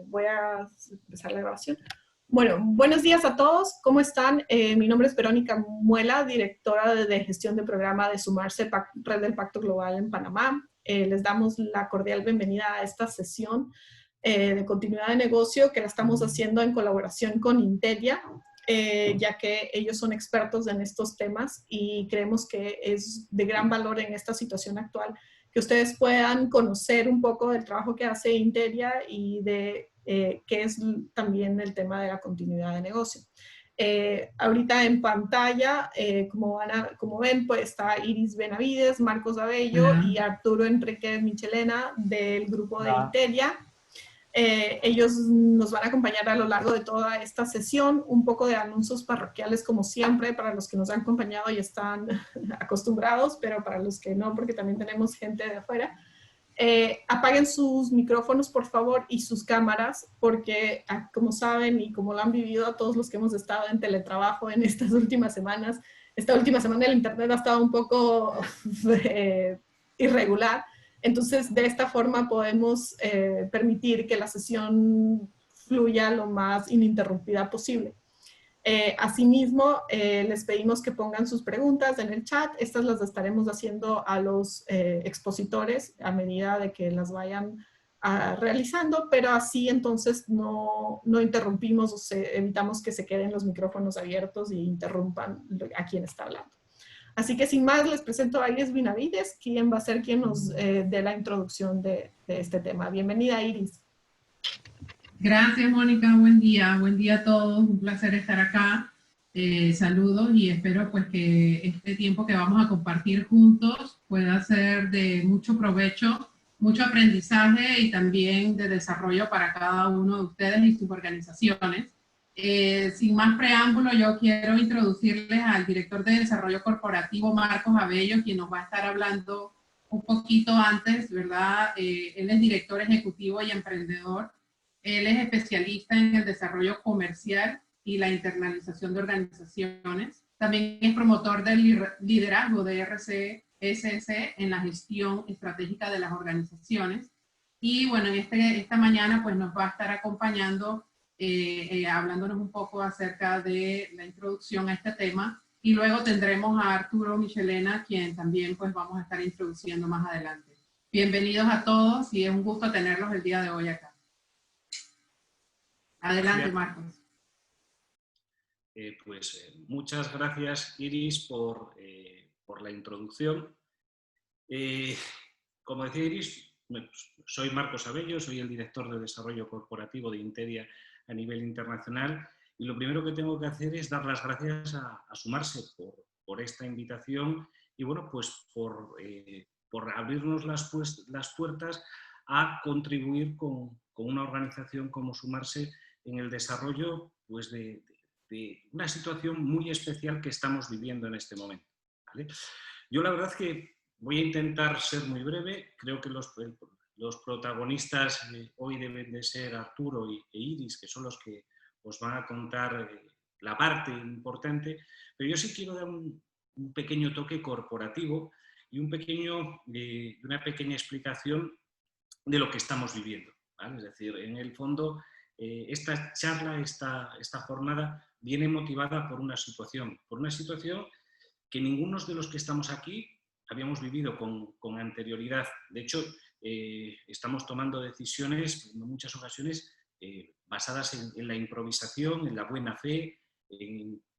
Voy a empezar la grabación. Bueno, buenos días a todos. ¿Cómo están? Mi nombre es Verónica Muela, directora de gestión de programa de Sumarse, Red del Pacto Global en Panamá. Les damos la cordial bienvenida a esta sesión de continuidad de negocio que la estamos haciendo en colaboración con Interia, ya que ellos son expertos en estos temas y creemos que es de gran valor en esta situación actual que ustedes puedan conocer un poco del trabajo que hace Interia y de qué es también el tema de la continuidad de negocio. Ahorita en pantalla, como ven, pues está Iris Benavides, Marcos Abello y Arturo Enrique Michelena del grupo de Interia. Ellos nos van a acompañar a lo largo de toda esta sesión, un poco de anuncios parroquiales como siempre para los que nos han acompañado y están acostumbrados, pero para los que no, porque también tenemos gente de afuera. Apaguen sus micrófonos, por favor, y sus cámaras, porque como saben y como lo han vivido a todos los que hemos estado en teletrabajo en estas últimas semanas, esta última semana el internet ha estado un poco irregular. Entonces, de esta forma podemos permitir que la sesión fluya lo más ininterrumpida posible. Asimismo, les pedimos que pongan sus preguntas en el chat. Estas las estaremos haciendo a los expositores a medida de que las vayan realizando, pero así entonces no interrumpimos o evitamos que se queden los micrófonos abiertos y interrumpan a quien está hablando. Así que sin más, les presento a Iris Benavides, quien va a ser quien nos dé la introducción de este tema. Bienvenida, Iris. Gracias, Mónica. Buen día a todos. Un placer estar acá. Saludos y espero pues que este tiempo que vamos a compartir juntos pueda ser de mucho provecho, mucho aprendizaje y también de desarrollo para cada uno de ustedes y sus organizaciones. Sin más preámbulo, yo quiero introducirles al director de Desarrollo Corporativo, Marcos Abello, quien nos va a estar hablando un poquito antes, ¿verdad? Él es director ejecutivo y emprendedor. Él es especialista en el desarrollo comercial y la internalización de organizaciones. También es promotor del liderazgo de RCSS en la gestión estratégica de las organizaciones. Y bueno, esta mañana pues nos va a estar acompañando hablándonos un poco acerca de la introducción a este tema. Y luego tendremos a Arturo Michelena, quien también pues vamos a estar introduciendo más adelante. Bienvenidos a todos y es un gusto tenerlos el día de hoy acá. Adelante, Marcos. Muchas gracias, Iris, por la introducción. Como decía Iris, soy Marcos Abello, soy el director de Desarrollo Corporativo de Interia a nivel internacional y lo primero que tengo que hacer es dar las gracias a Sumarse por esta invitación y bueno, pues por abrirnos las puertas a contribuir con una organización como Sumarse en el desarrollo pues, de una situación muy especial que estamos viviendo en este momento, ¿vale? Yo la verdad es que voy a intentar ser muy breve. Creo que los protagonistas hoy deben de ser Arturo e Iris, que son los que os van a contar la parte importante, pero yo sí quiero dar un pequeño toque corporativo y una pequeña explicación de lo que estamos viviendo, ¿vale? Es decir, en el fondo, esta charla, esta jornada viene motivada por una situación que ninguno de los que estamos aquí habíamos vivido con anterioridad. De hecho, estamos tomando decisiones en muchas ocasiones basadas en la improvisación, en la buena fe,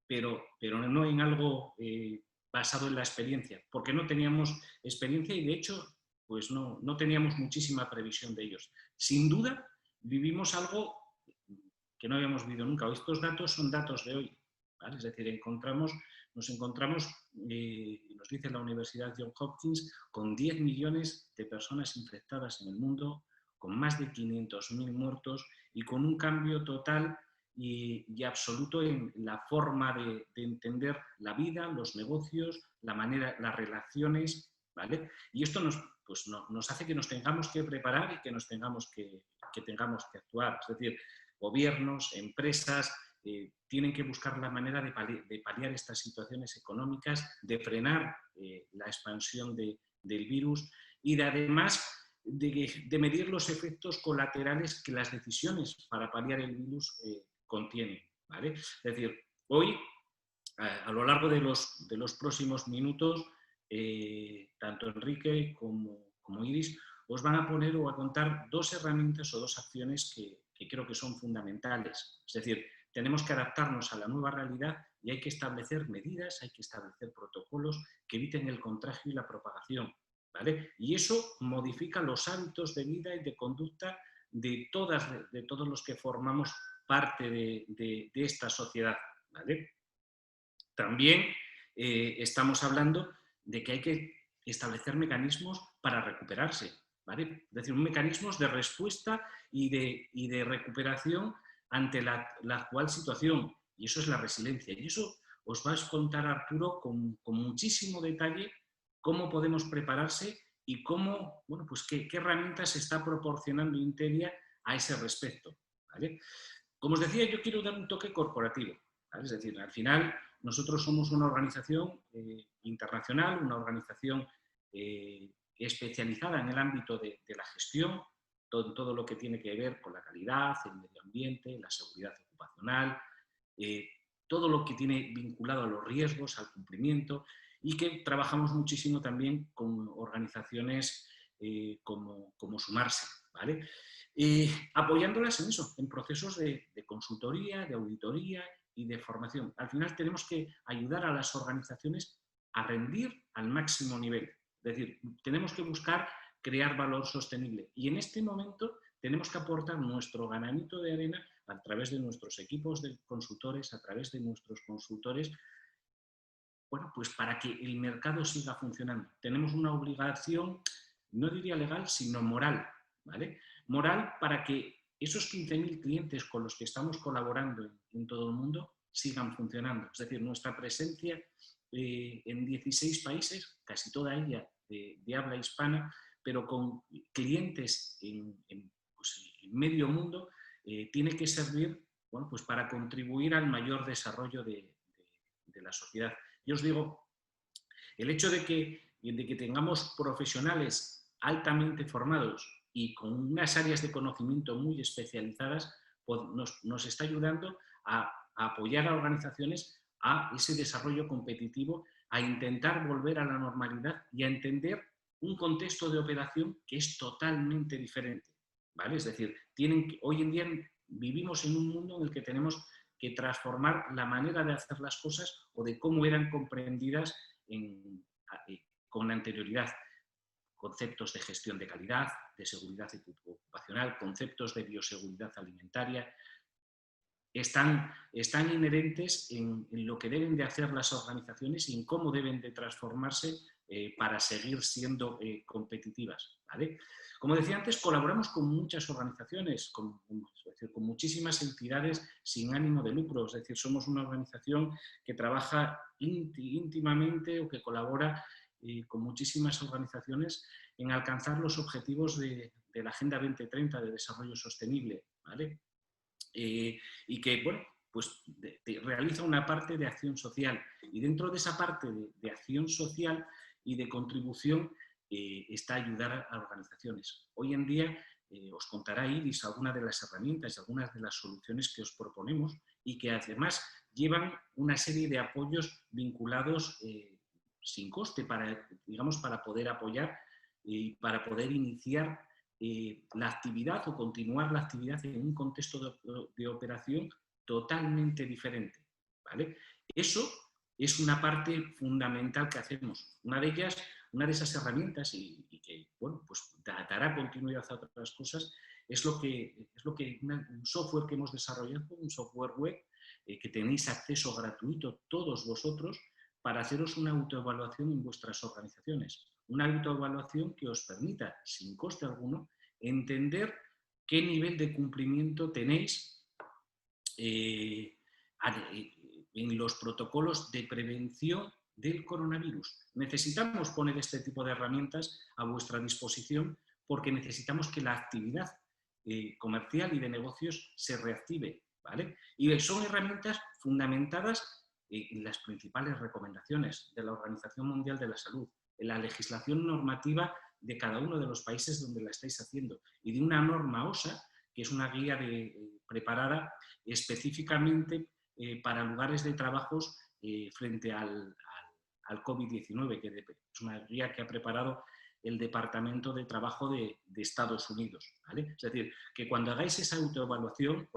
pero no en algo basado en la experiencia, porque no teníamos experiencia y de hecho pues no teníamos muchísima previsión de ellos. Sin duda, vivimos algo que no habíamos vivido nunca. Estos datos son datos de hoy, ¿vale? Es decir, nos encontramos, nos dice la Universidad Johns Hopkins, con 10 millones de personas infectadas en el mundo, con más de 500.000 muertos y con un cambio total y absoluto en la forma de entender la vida, los negocios, las relaciones, ¿vale? Y esto nos hace que nos tengamos que preparar y que tengamos que actuar. Es decir, gobiernos, empresas, tienen que buscar la manera de paliar estas situaciones económicas, de frenar la expansión del virus y de además de medir los efectos colaterales que las decisiones para paliar el virus contienen, ¿vale? Es decir, hoy, a lo largo de los próximos minutos, tanto Enrique como Iris os van a poner o a contar dos herramientas o dos acciones que creo que son fundamentales. Es decir, tenemos que adaptarnos a la nueva realidad y hay que establecer medidas, hay que establecer protocolos que eviten el contagio y la propagación, ¿vale? Y eso modifica los hábitos de vida y de conducta de todos los que formamos parte de esta sociedad, ¿vale? También estamos hablando de que hay que establecer mecanismos para recuperarse, ¿vale? Es decir, mecanismos de respuesta y de recuperación ante la actual situación. Y eso es la resiliencia. Y eso os va a contar Arturo con muchísimo detalle cómo podemos prepararse y cómo, bueno, pues qué herramientas está proporcionando Interia a ese respecto, ¿vale? Como os decía, yo quiero dar un toque corporativo, ¿vale? Es decir, al final nosotros somos una organización internacional, una organización especializada en el ámbito de la gestión, todo lo que tiene que ver con la calidad, el medio ambiente, la seguridad ocupacional, todo lo que tiene vinculado a los riesgos, al cumplimiento, y que trabajamos muchísimo también con organizaciones como Sumarse, ¿vale? Apoyándolas en eso, en procesos de consultoría, de auditoría y de formación. Al final tenemos que ayudar a las organizaciones a rendir al máximo nivel. Es decir, tenemos que buscar crear valor sostenible. Y en este momento tenemos que aportar nuestro granito de arena a través de nuestros equipos de consultores, a través de nuestros consultores, bueno, pues para que el mercado siga funcionando. Tenemos una obligación, no diría legal, sino moral, ¿vale? Moral para que esos 15.000 clientes con los que estamos colaborando en todo el mundo sigan funcionando. Es decir, nuestra presencia en 16 países, casi toda ella de habla hispana, pero con clientes en medio mundo, tiene que servir, bueno, pues para contribuir al mayor desarrollo de la sociedad. Yo os digo, el hecho de que tengamos profesionales altamente formados y con unas áreas de conocimiento muy especializadas, pues nos está ayudando a apoyar a organizaciones a ese desarrollo competitivo, a intentar volver a la normalidad y a entender un contexto de operación que es totalmente diferente, ¿vale? Es decir, hoy en día vivimos en un mundo en el que tenemos que transformar la manera de hacer las cosas o de cómo eran comprendidas con anterioridad. Conceptos de gestión de calidad, de seguridad ocupacional, conceptos de bioseguridad alimentaria, están inherentes en lo que deben de hacer las organizaciones y en cómo deben de transformarse para seguir siendo competitivas, ¿vale? Como decía antes, colaboramos con muchas organizaciones, con muchísimas entidades sin ánimo de lucro, es decir, somos una organización que trabaja íntimamente o que colabora con muchísimas organizaciones en alcanzar los objetivos de la Agenda 2030 de Desarrollo Sostenible, ¿vale? Y que, bueno, pues realiza una parte de acción social. Y dentro de esa parte de acción social y de contribución está ayudar a organizaciones. Hoy en día os contará Iris algunas de las herramientas, algunas de las soluciones que os proponemos y que además llevan una serie de apoyos vinculados sin coste para poder apoyar y para poder iniciar la actividad o continuar la actividad en un contexto de operación totalmente diferente, ¿vale? Eso es una parte fundamental que hacemos. Una de ellas, una de esas herramientas y que, bueno, pues dará continuidad a otras cosas, es un software que hemos desarrollado, un software web que tenéis acceso gratuito todos vosotros para haceros una autoevaluación en vuestras organizaciones. Una autoevaluación que os permita, sin coste alguno, entender qué nivel de cumplimiento tenéis en los protocolos de prevención del coronavirus. Necesitamos poner este tipo de herramientas a vuestra disposición porque necesitamos que la actividad comercial y de negocios se reactive, ¿vale? Y son herramientas fundamentadas en las principales recomendaciones de la Organización Mundial de la Salud, en la legislación normativa de cada uno de los países donde la estáis haciendo y de una norma OSHA, que es una guía preparada específicamente para lugares de trabajos frente al COVID-19, que es una guía que ha preparado el Departamento de Trabajo de Estados Unidos, ¿vale? Es decir, que cuando hagáis esa autoevaluación,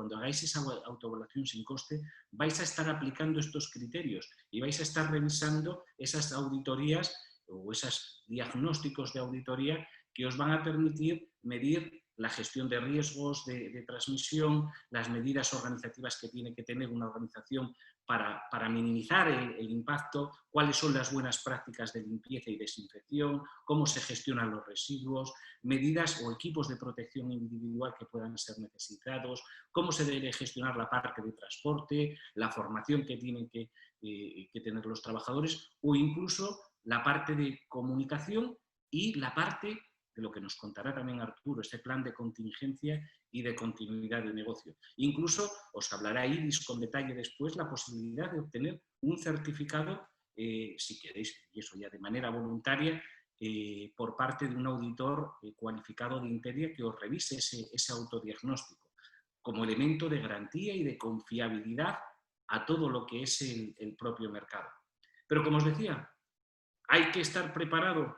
sin coste, vais a estar aplicando estos criterios y vais a estar revisando esas auditorías o esos diagnósticos de auditoría que os van a permitir medir la gestión de riesgos de transmisión, las medidas organizativas que tiene que tener una organización para minimizar el impacto, cuáles son las buenas prácticas de limpieza y desinfección, cómo se gestionan los residuos, medidas o equipos de protección individual que puedan ser necesitados, cómo se debe gestionar la parte de transporte, la formación que tienen que tener los trabajadores o incluso la parte de comunicación y la parte de lo que nos contará también Arturo, este plan de contingencia y de continuidad de negocio. Incluso os hablará Iris con detalle después la posibilidad de obtener un certificado, si queréis, y eso ya de manera voluntaria, por parte de un auditor cualificado de Interia que os revise ese autodiagnóstico como elemento de garantía y de confiabilidad a todo lo que es el propio mercado. Pero como os decía, hay que estar preparado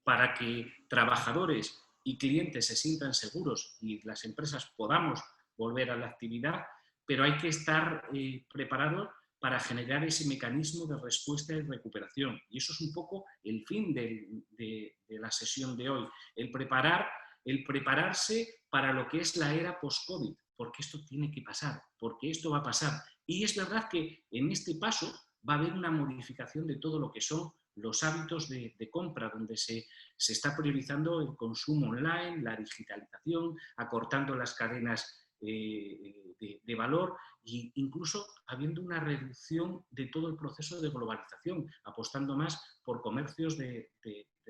para que trabajadores y clientes se sientan seguros y las empresas podamos volver a la actividad, pero hay que estar preparados para generar ese mecanismo de respuesta y recuperación. Y eso es un poco el fin de la sesión de hoy, el prepararse para lo que es la era post-COVID, porque esto tiene que pasar, porque esto va a pasar. Y es verdad que en este paso va a haber una modificación de todo lo que son los hábitos de compra, donde se está priorizando el consumo online, la digitalización, acortando las cadenas de valor e incluso habiendo una reducción de todo el proceso de globalización, apostando más por comercios de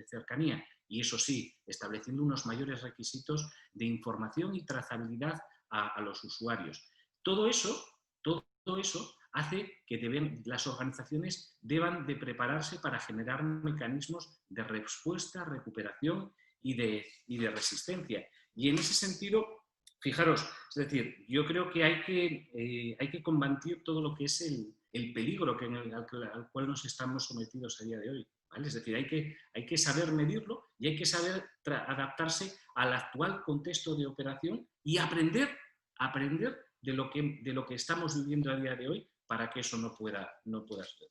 cercanía y eso sí, estableciendo unos mayores requisitos de información y trazabilidad a los usuarios. Todo eso hace que las organizaciones deban de prepararse para generar mecanismos de respuesta, recuperación y de resistencia. Y en ese sentido, fijaros, es decir, yo creo que hay que combatir todo lo que es el peligro al cual nos estamos sometidos a día de hoy, ¿vale? Es decir, hay que saber medirlo y hay que saber adaptarse al actual contexto de operación y aprender de lo que estamos viviendo a día de hoy para que eso no pueda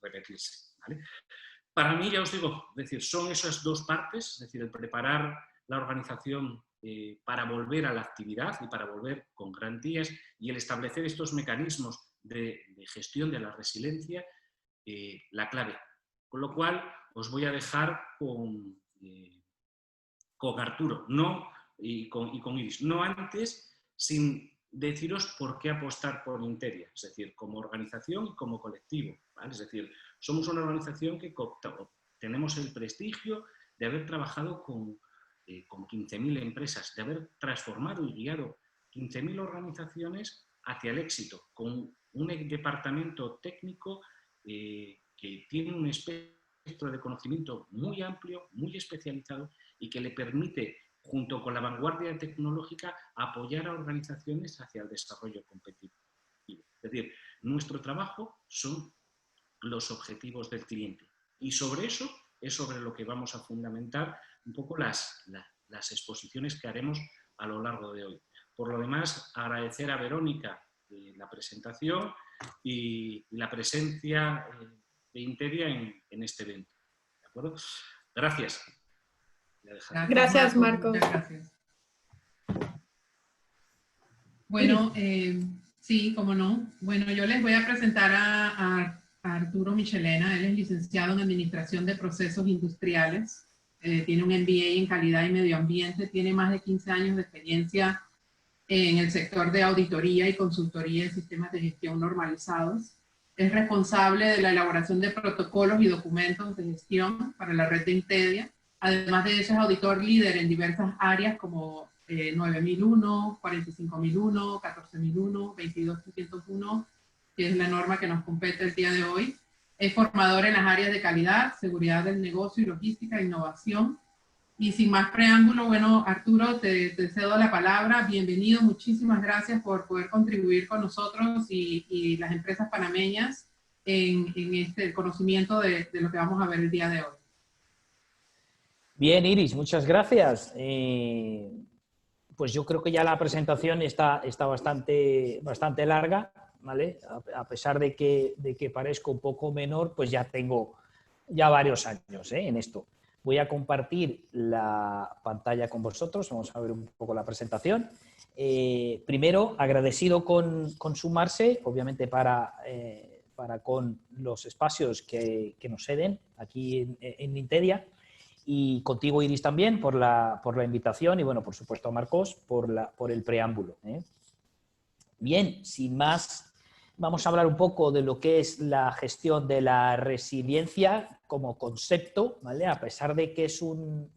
repetirse, ¿vale? Para mí, ya os digo, es decir, son esas dos partes, es decir, el preparar la organización para volver a la actividad y para volver con garantías y el establecer estos mecanismos de gestión de la resiliencia, la clave. Con lo cual, os voy a dejar con Arturo y con Iris. No antes, sin deciros por qué apostar por Interia, es decir, como organización y como colectivo, ¿vale? Es decir, somos una organización que tenemos el prestigio de haber trabajado con 15.000 empresas, de haber transformado y guiado 15.000 organizaciones hacia el éxito, con un departamento técnico que tiene un espectro de conocimiento muy amplio, muy especializado y que le permite, junto con la vanguardia tecnológica, apoyar a organizaciones hacia el desarrollo competitivo. Es decir, nuestro trabajo son los objetivos del cliente y sobre eso es sobre lo que vamos a fundamentar un poco las exposiciones que haremos a lo largo de hoy. Por lo demás, agradecer a Verónica la presentación y la presencia de Interia en este evento. ¿De acuerdo? Gracias. Gracias, Marcos. Muchas gracias. Bueno, sí, cómo no. Bueno, yo les voy a presentar a Arturo Michelena. Él es licenciado en Administración de Procesos Industriales. Tiene un MBA en Calidad y Medio Ambiente. Tiene más de 15 años de experiencia en el sector de auditoría y consultoría de sistemas de gestión normalizados. Es responsable de la elaboración de protocolos y documentos de gestión para la red de Interia. Además de eso, es auditor líder en diversas áreas como 9001, 45001, 14001, 22301, que es la norma que nos compete el día de hoy. Es formador en las áreas de calidad, seguridad del negocio y logística, innovación. Y sin más preámbulo, bueno, Arturo, te cedo la palabra. Bienvenido, muchísimas gracias por poder contribuir con nosotros y las empresas panameñas en este conocimiento de lo que vamos a ver el día de hoy. Bien, Iris, muchas gracias. Pues yo creo que ya la presentación está bastante larga, ¿vale? A pesar de que parezco un poco menor, pues ya tengo varios años en esto. Voy a compartir la pantalla con vosotros, vamos a ver un poco la presentación. Primero, agradecido con sumarse, obviamente para con los espacios que nos ceden aquí en Intedia, y contigo, Iris, también por la invitación, y bueno, por supuesto a Marcos por el preámbulo. Bien, sin más, vamos a hablar un poco de lo que es la gestión de la resiliencia como concepto, ¿vale? A pesar de que es una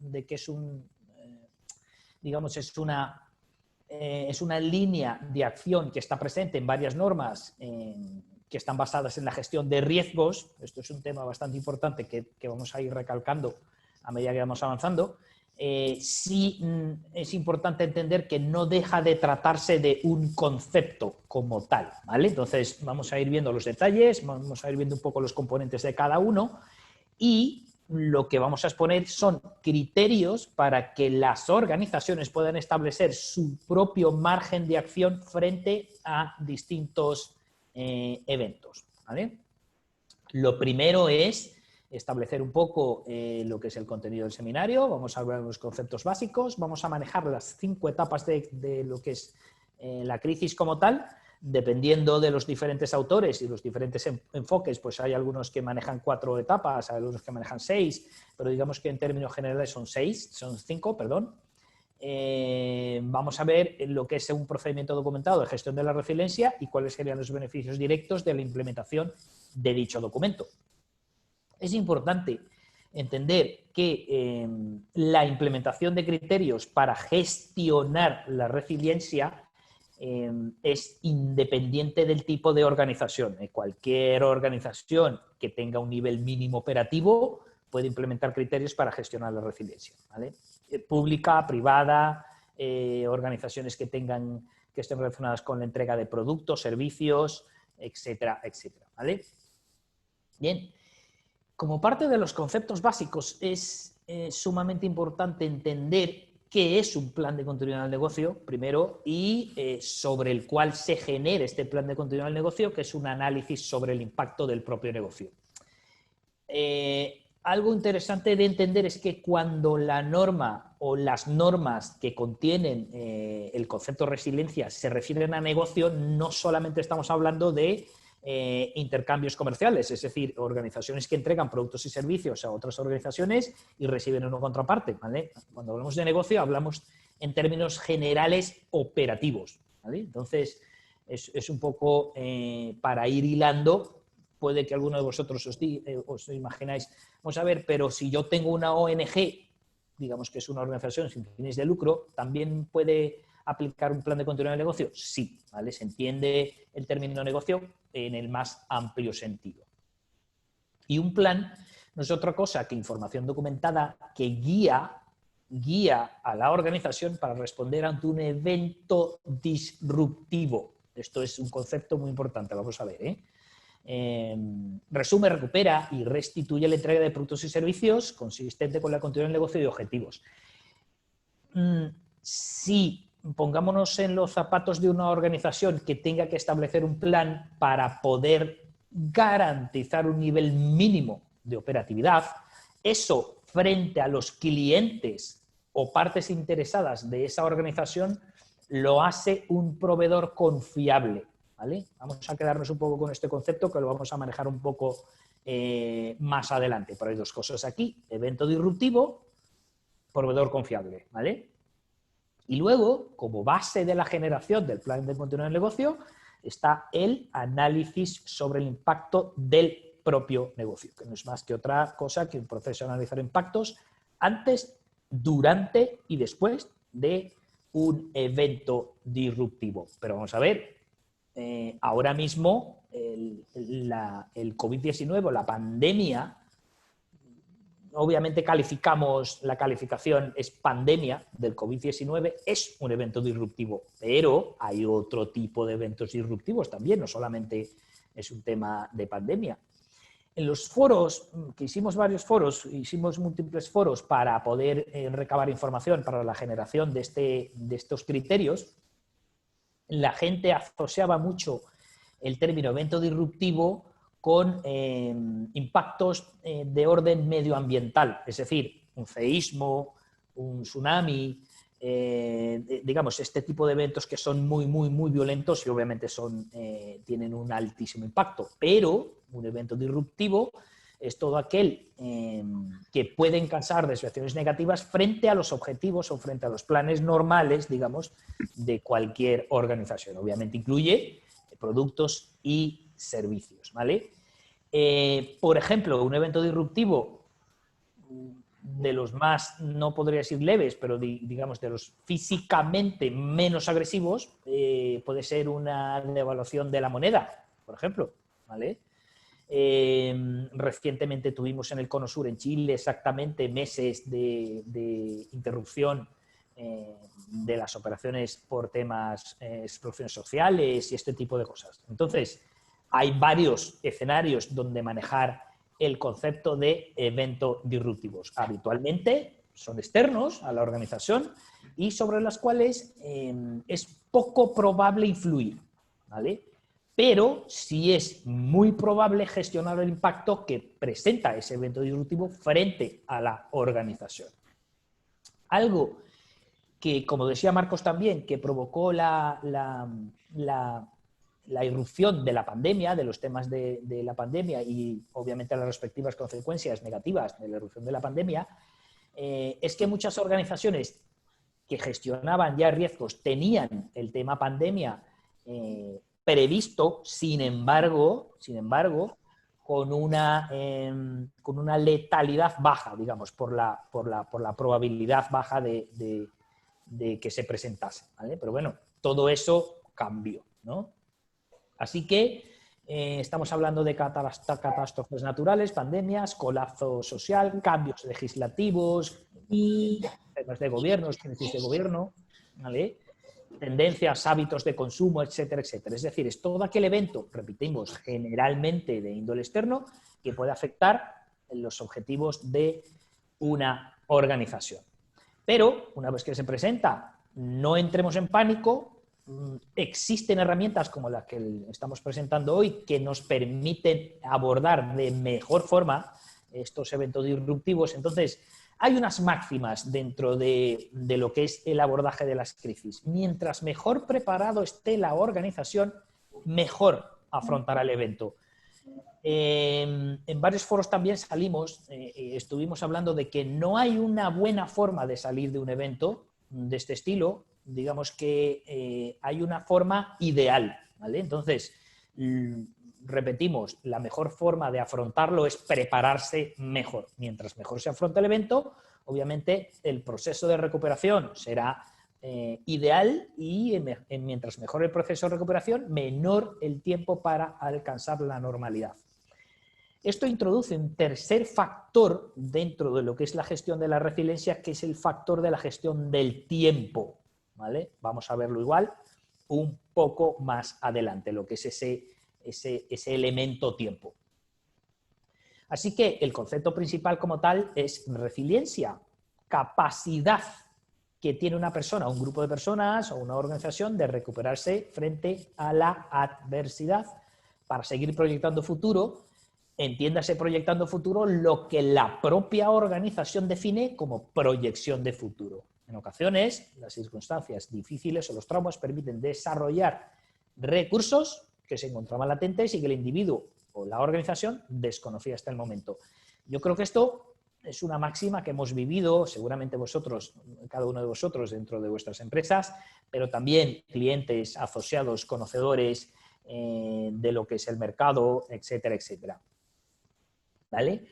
línea de acción que está presente en varias normas que están basadas en la gestión de riesgos. Esto es un tema bastante importante que vamos a ir recalcando a medida que vamos avanzando. Sí es importante entender que no deja de tratarse de un concepto como tal, ¿vale? Entonces vamos a ir viendo los detalles, vamos a ir viendo un poco los componentes de cada uno, y lo que vamos a exponer son criterios para que las organizaciones puedan establecer su propio margen de acción frente a distintos eventos, ¿vale? Lo primero es establecer un poco lo que es el contenido del seminario. Vamos a hablar de los conceptos básicos, vamos a manejar las 5 etapas de lo que es la crisis como tal. Dependiendo de los diferentes autores y los diferentes enfoques, pues hay algunos que manejan 4 etapas, hay algunos que manejan 6, pero digamos que en términos generales son 5, perdón. Vamos a ver lo que es un procedimiento documentado de gestión de la resiliencia y cuáles serían los beneficios directos de la implementación de dicho documento. Es importante entender que la implementación de criterios para gestionar la resiliencia es independiente del tipo de organización. Cualquier organización que tenga un nivel mínimo operativo puede implementar criterios para gestionar la resiliencia, ¿vale? Pública, privada, organizaciones que estén relacionadas con la entrega de productos, servicios, etcétera, etcétera, ¿vale? Bien. Como parte de los conceptos básicos es sumamente importante entender qué es un plan de continuidad del negocio, primero, y sobre el cual se genera este plan de continuidad del negocio, que es un análisis sobre el impacto del propio negocio. Algo interesante de entender es que cuando la norma o las normas que contienen el concepto de resiliencia se refieren a negocio, no solamente estamos hablando de intercambios comerciales, es decir, organizaciones que entregan productos y servicios a otras organizaciones y reciben una contraparte, ¿vale? Cuando hablamos de negocio hablamos en términos generales operativos, ¿vale? Entonces es un poco para ir hilando. Puede que alguno de vosotros os imagináis, vamos a ver, pero si yo tengo una ONG, digamos que es una organización sin fines de lucro, ¿también puede aplicar un plan de continuidad del negocio? Sí, ¿vale? Se entiende el término negocio en el más amplio sentido. Y un plan no es otra cosa que información documentada que guía a la organización para responder ante un evento disruptivo. Esto es un concepto muy importante, vamos a ver, resume, recupera y restituye la entrega de productos y servicios consistente con la continuidad del negocio y objetivos. Si pongámonos en los zapatos de una organización que tenga que establecer un plan para poder garantizar un nivel mínimo de operatividad, eso frente a los clientes o partes interesadas de esa organización lo hace un proveedor confiable, ¿vale? Vamos a quedarnos un poco con este concepto que lo vamos a manejar un poco más adelante. Pero hay 2 cosas aquí: evento disruptivo, proveedor confiable, ¿vale? Y luego, como base de la generación del plan de continuidad del negocio, está el análisis sobre el impacto del propio negocio, que no es más que otra cosa que un proceso de analizar impactos antes, durante y después de un evento disruptivo. Pero vamos a ver, ahora mismo el COVID-19, la pandemia, obviamente la calificación es pandemia del COVID-19, es un evento disruptivo, pero hay otro tipo de eventos disruptivos también, no solamente es un tema de pandemia. En los foros, que hicimos varios foros, hicimos múltiples foros para poder recabar información para la generación de estos criterios, la gente asociaba mucho el término evento disruptivo con impactos de orden medioambiental, es decir, un seísmo, un tsunami, digamos, este tipo de eventos que son muy, muy, muy violentos y obviamente tienen un altísimo impacto, pero un evento disruptivo es todo aquel que pueden causar desviaciones negativas frente a los objetivos o frente a los planes normales, digamos, de cualquier organización. Obviamente incluye productos y servicios, ¿vale? Por ejemplo, un evento disruptivo de los más, no podría decir leves, pero digamos de los físicamente menos agresivos, puede ser una devaluación de la moneda, por ejemplo, ¿vale? Recientemente tuvimos en el Cono Sur, en Chile, exactamente meses de interrupción de las operaciones por temas exclusiones sociales y este tipo de cosas. Entonces, hay varios escenarios donde manejar el concepto de eventos disruptivos. Habitualmente son externos a la organización y sobre las cuales es poco probable influir, ¿vale? Pero sí es muy probable gestionar el impacto que presenta ese evento disruptivo frente a la organización. Algo que, como decía Marcos también, que provocó la irrupción de la pandemia, de los temas de la pandemia y obviamente las respectivas consecuencias negativas de la irrupción de la pandemia, es que muchas organizaciones que gestionaban ya riesgos tenían el tema pandemia previsto, sin embargo, con una letalidad baja, digamos, por la probabilidad baja de que se presentase, ¿vale? Pero bueno, todo eso cambió, ¿no? Así que estamos hablando de catástrofes naturales, pandemias, colapso social, cambios legislativos y temas de gobierno, crisis de gobierno, ¿vale? Tendencias, hábitos de consumo, etcétera, etcétera. Es decir, es todo aquel evento, repetimos, generalmente de índole externo, que puede afectar los objetivos de una organización. Pero, una vez que se presenta, no entremos en pánico. Existen herramientas como las que estamos presentando hoy que nos permiten abordar de mejor forma estos eventos disruptivos. Entonces, hay unas máximas dentro de lo que es el abordaje de las crisis. Mientras mejor preparado esté la organización, mejor afrontará el evento. En varios foros también estuvimos hablando de que no hay una buena forma de salir de un evento de este estilo. Digamos que hay una forma ideal, ¿vale? Entonces, repetimos, la mejor forma de afrontarlo es prepararse mejor. Mientras mejor se afronta el evento, obviamente el proceso de recuperación será ideal y mientras mejor el proceso de recuperación, menor el tiempo para alcanzar la normalidad. Esto introduce un tercer factor dentro de lo que es la gestión de la resiliencia, que es el factor de la gestión del tiempo, ¿vale? Vamos a verlo igual un poco más adelante, lo que es ese elemento tiempo. Así que el concepto principal como tal es resiliencia, capacidad que tiene una persona, un grupo de personas o una organización de recuperarse frente a la adversidad para seguir proyectando futuro. Entiéndase proyectando futuro lo que la propia organización define como proyección de futuro. En ocasiones, las circunstancias difíciles o los traumas permiten desarrollar recursos que se encontraban latentes y que el individuo o la organización desconocía hasta el momento. Yo creo que esto es una máxima que hemos vivido, seguramente vosotros, cada uno de vosotros dentro de vuestras empresas, pero también clientes, asociados, conocedores de lo que es el mercado, etcétera, etcétera. ¿Vale?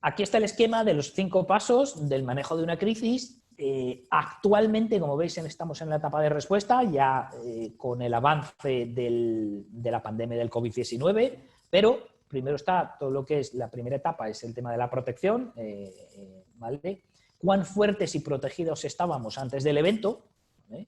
Aquí está el esquema de los 5 pasos del manejo de una crisis. Actualmente, como veis, estamos en la etapa de respuesta, ya con el avance de la pandemia del COVID-19, pero primero está todo lo que es la primera etapa, es el tema de la protección, ¿vale? Cuán fuertes y protegidos estábamos antes del evento, ¿vale?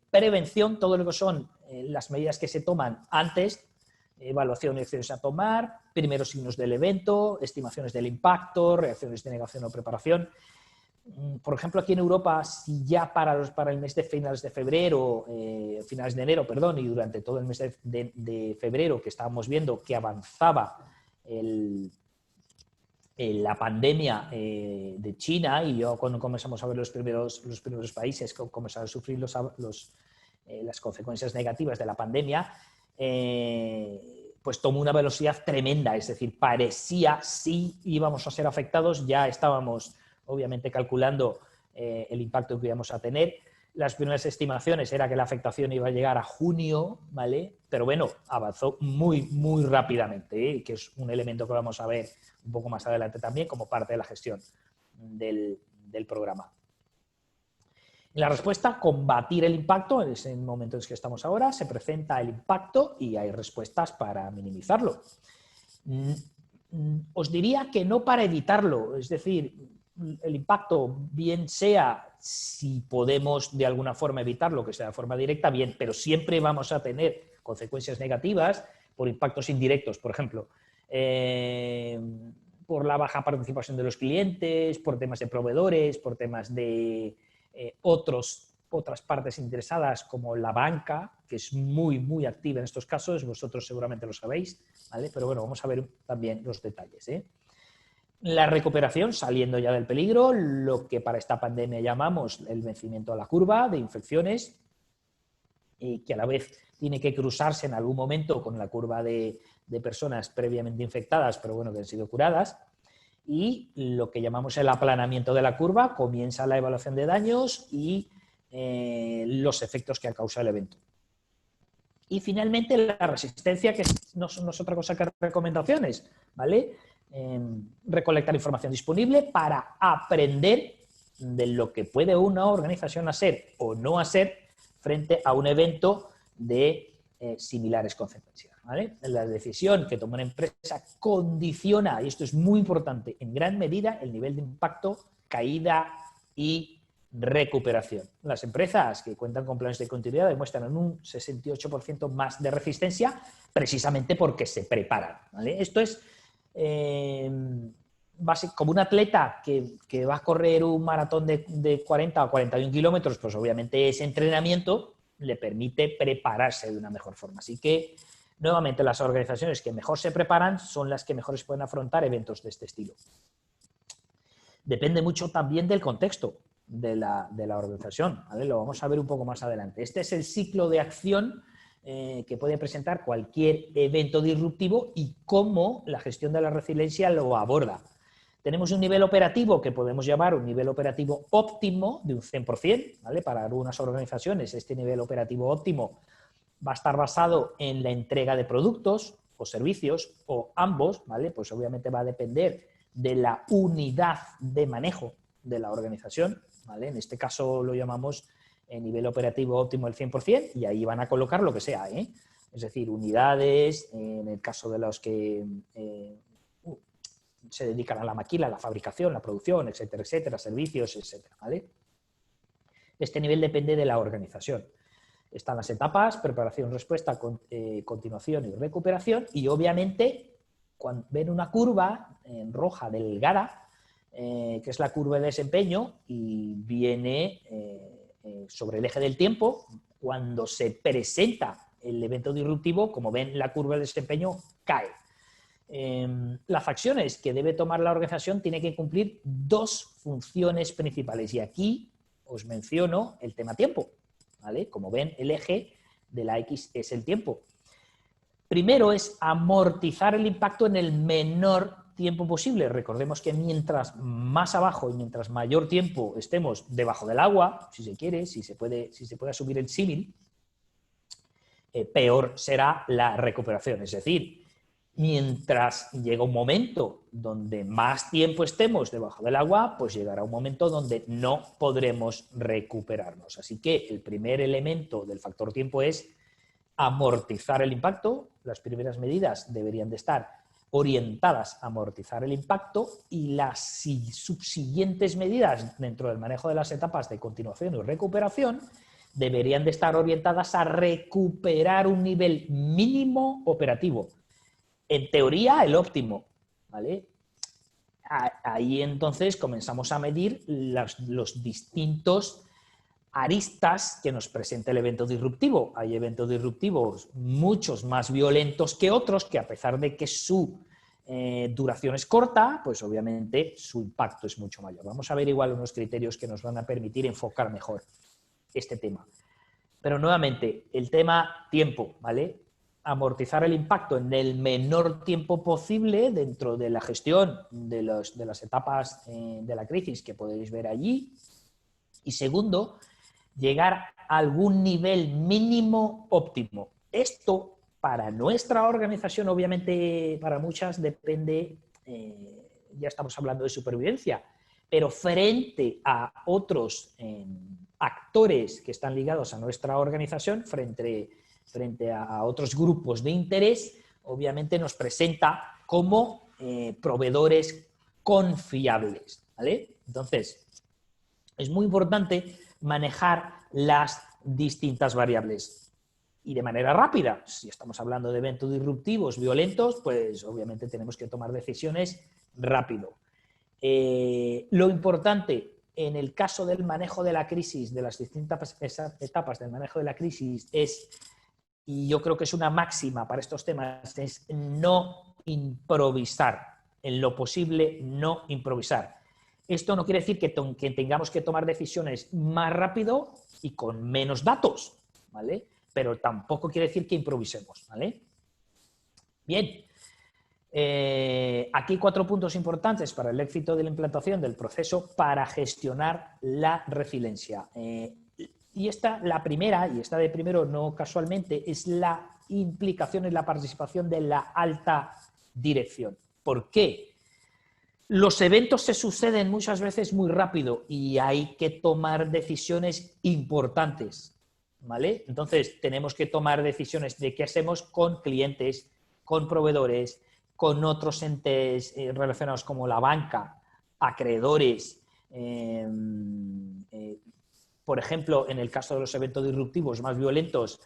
Prevención, todo lo que son las medidas que se toman antes, evaluación de acciones a tomar, primeros signos del evento, estimaciones del impacto, reacciones de negación o preparación. Por ejemplo, aquí en Europa, si ya para el mes de finales de febrero, finales de enero, perdón, y durante todo el mes de febrero que estábamos viendo que avanzaba la pandemia de China, y yo cuando comenzamos a ver los primeros países que comenzaron a sufrir las consecuencias negativas de la pandemia, pues tomó una velocidad tremenda, es decir, parecía si íbamos a ser afectados, ya estábamos obviamente calculando el impacto que íbamos a tener. Las primeras estimaciones era que la afectación iba a llegar a junio, ¿vale? Pero bueno, avanzó muy, muy rápidamente, que es un elemento que vamos a ver un poco más adelante también como parte de la gestión del programa. La respuesta, combatir el impacto, es en el momento en el que estamos ahora, se presenta el impacto y hay respuestas para minimizarlo. Os diría que no para evitarlo, es decir, el impacto, bien sea si podemos de alguna forma evitarlo, que sea de forma directa, bien, pero siempre vamos a tener consecuencias negativas por impactos indirectos, por ejemplo, por la baja participación de los clientes, por temas de proveedores, por temas de otras partes interesadas como la banca, que es muy, muy activa en estos casos, vosotros seguramente lo sabéis, ¿vale? Pero bueno, vamos a ver también los detalles, ¿eh? La recuperación, saliendo ya del peligro, lo que para esta pandemia llamamos el vencimiento a la curva de infecciones, y que a la vez tiene que cruzarse en algún momento con la curva de personas previamente infectadas, pero bueno, que han sido curadas. Y lo que llamamos el aplanamiento de la curva, comienza la evaluación de daños y los efectos que ha causado el evento. Y finalmente la resistencia, que no es otra cosa que recomendaciones, ¿vale? Recolectar información disponible para aprender de lo que puede una organización hacer o no hacer frente a un evento de similares consecuencias, ¿vale? La decisión que toma una empresa condiciona, y esto es muy importante, en gran medida el nivel de impacto, caída y recuperación. Las empresas que cuentan con planes de continuidad demuestran un 68% más de resistencia precisamente porque se preparan, ¿vale? Esto es como un atleta que va a correr un maratón de 40 o 41 kilómetros, pues obviamente ese entrenamiento le permite prepararse de una mejor forma. Así que, nuevamente, las organizaciones que mejor se preparan son las que mejor pueden afrontar eventos de este estilo. Depende mucho también del contexto de la organización, ¿vale? Lo vamos a ver un poco más adelante. Este es el ciclo de acción que puede presentar cualquier evento disruptivo y cómo la gestión de la resiliencia lo aborda. Tenemos un nivel operativo que podemos llamar un nivel operativo óptimo de un 100%, ¿vale? Para algunas organizaciones este nivel operativo óptimo va a estar basado en la entrega de productos o servicios o ambos, ¿vale? Pues obviamente va a depender de la unidad de manejo de la organización, ¿vale? En este caso lo llamamos nivel operativo óptimo el 100% y ahí van a colocar lo que sea, ¿eh? Es decir, unidades, en el caso de los que se dedican a la maquila, la fabricación, la producción, etcétera, etcétera, servicios, etcétera, ¿vale? Este nivel depende de la organización. Están las etapas, preparación, respuesta, continuación y recuperación, y obviamente cuando ven una curva en roja delgada, que es la curva de desempeño, y viene sobre el eje del tiempo, cuando se presenta el evento disruptivo, como ven, la curva de desempeño cae. Las acciones que debe tomar la organización tienen que cumplir dos funciones principales, y aquí os menciono el tema tiempo, ¿vale? Como ven, el eje de la X es el tiempo. Primero es amortizar el impacto en el menor tiempo posible. Recordemos que mientras más abajo y mientras mayor tiempo estemos debajo del agua, si se quiere, si se puede asumir el símil, peor será la recuperación. Es decir, mientras llega un momento donde más tiempo estemos debajo del agua, pues llegará un momento donde no podremos recuperarnos. Así que el primer elemento del factor tiempo es amortizar el impacto, las primeras medidas deberían de estar orientadas a amortizar el impacto y las subsiguientes medidas dentro del manejo de las etapas de continuación y recuperación deberían de estar orientadas a recuperar un nivel mínimo operativo. En teoría, el óptimo, ¿vale? Ahí entonces comenzamos a medir los distintos aristas que nos presenta el evento disruptivo. Hay eventos disruptivos muchos más violentos que otros, que a pesar de que su duración es corta, pues obviamente su impacto es mucho mayor. Vamos a ver igual unos criterios que nos van a permitir enfocar mejor este tema. Pero nuevamente, el tema tiempo, ¿vale? Amortizar el impacto en el menor tiempo posible dentro de la gestión de las etapas de la crisis que podéis ver allí. Y segundo, llegar a algún nivel mínimo óptimo. Esto para nuestra organización, obviamente para muchas depende, ya estamos hablando de supervivencia, pero frente a otros actores que están ligados a nuestra organización, frente a otros grupos de interés, obviamente nos presenta como proveedores confiables, ¿vale? Entonces, es muy importante manejar las distintas variables y de manera rápida. Si estamos hablando de eventos disruptivos violentos, pues obviamente tenemos que tomar decisiones rápido. Lo importante en el caso del manejo de la crisis, de las distintas etapas del manejo de la crisis es, y yo creo que es una máxima para estos temas, es no improvisar. En lo posible, no improvisar. Esto no quiere decir que tengamos que tomar decisiones más rápido y con menos datos, ¿vale? Pero tampoco quiere decir que improvisemos, ¿vale? Bien. Aquí 4 puntos importantes para el éxito de la implantación del proceso para gestionar la resiliencia. Y la primera, y esta de primero no casualmente, es la implicación y la participación de la alta dirección. ¿Por qué? Los eventos se suceden muchas veces muy rápido y hay que tomar decisiones importantes, ¿vale? Entonces, tenemos que tomar decisiones de qué hacemos con clientes, con proveedores, con otros entes relacionados como la banca, acreedores. Por ejemplo, en el caso de los eventos disruptivos más violentos,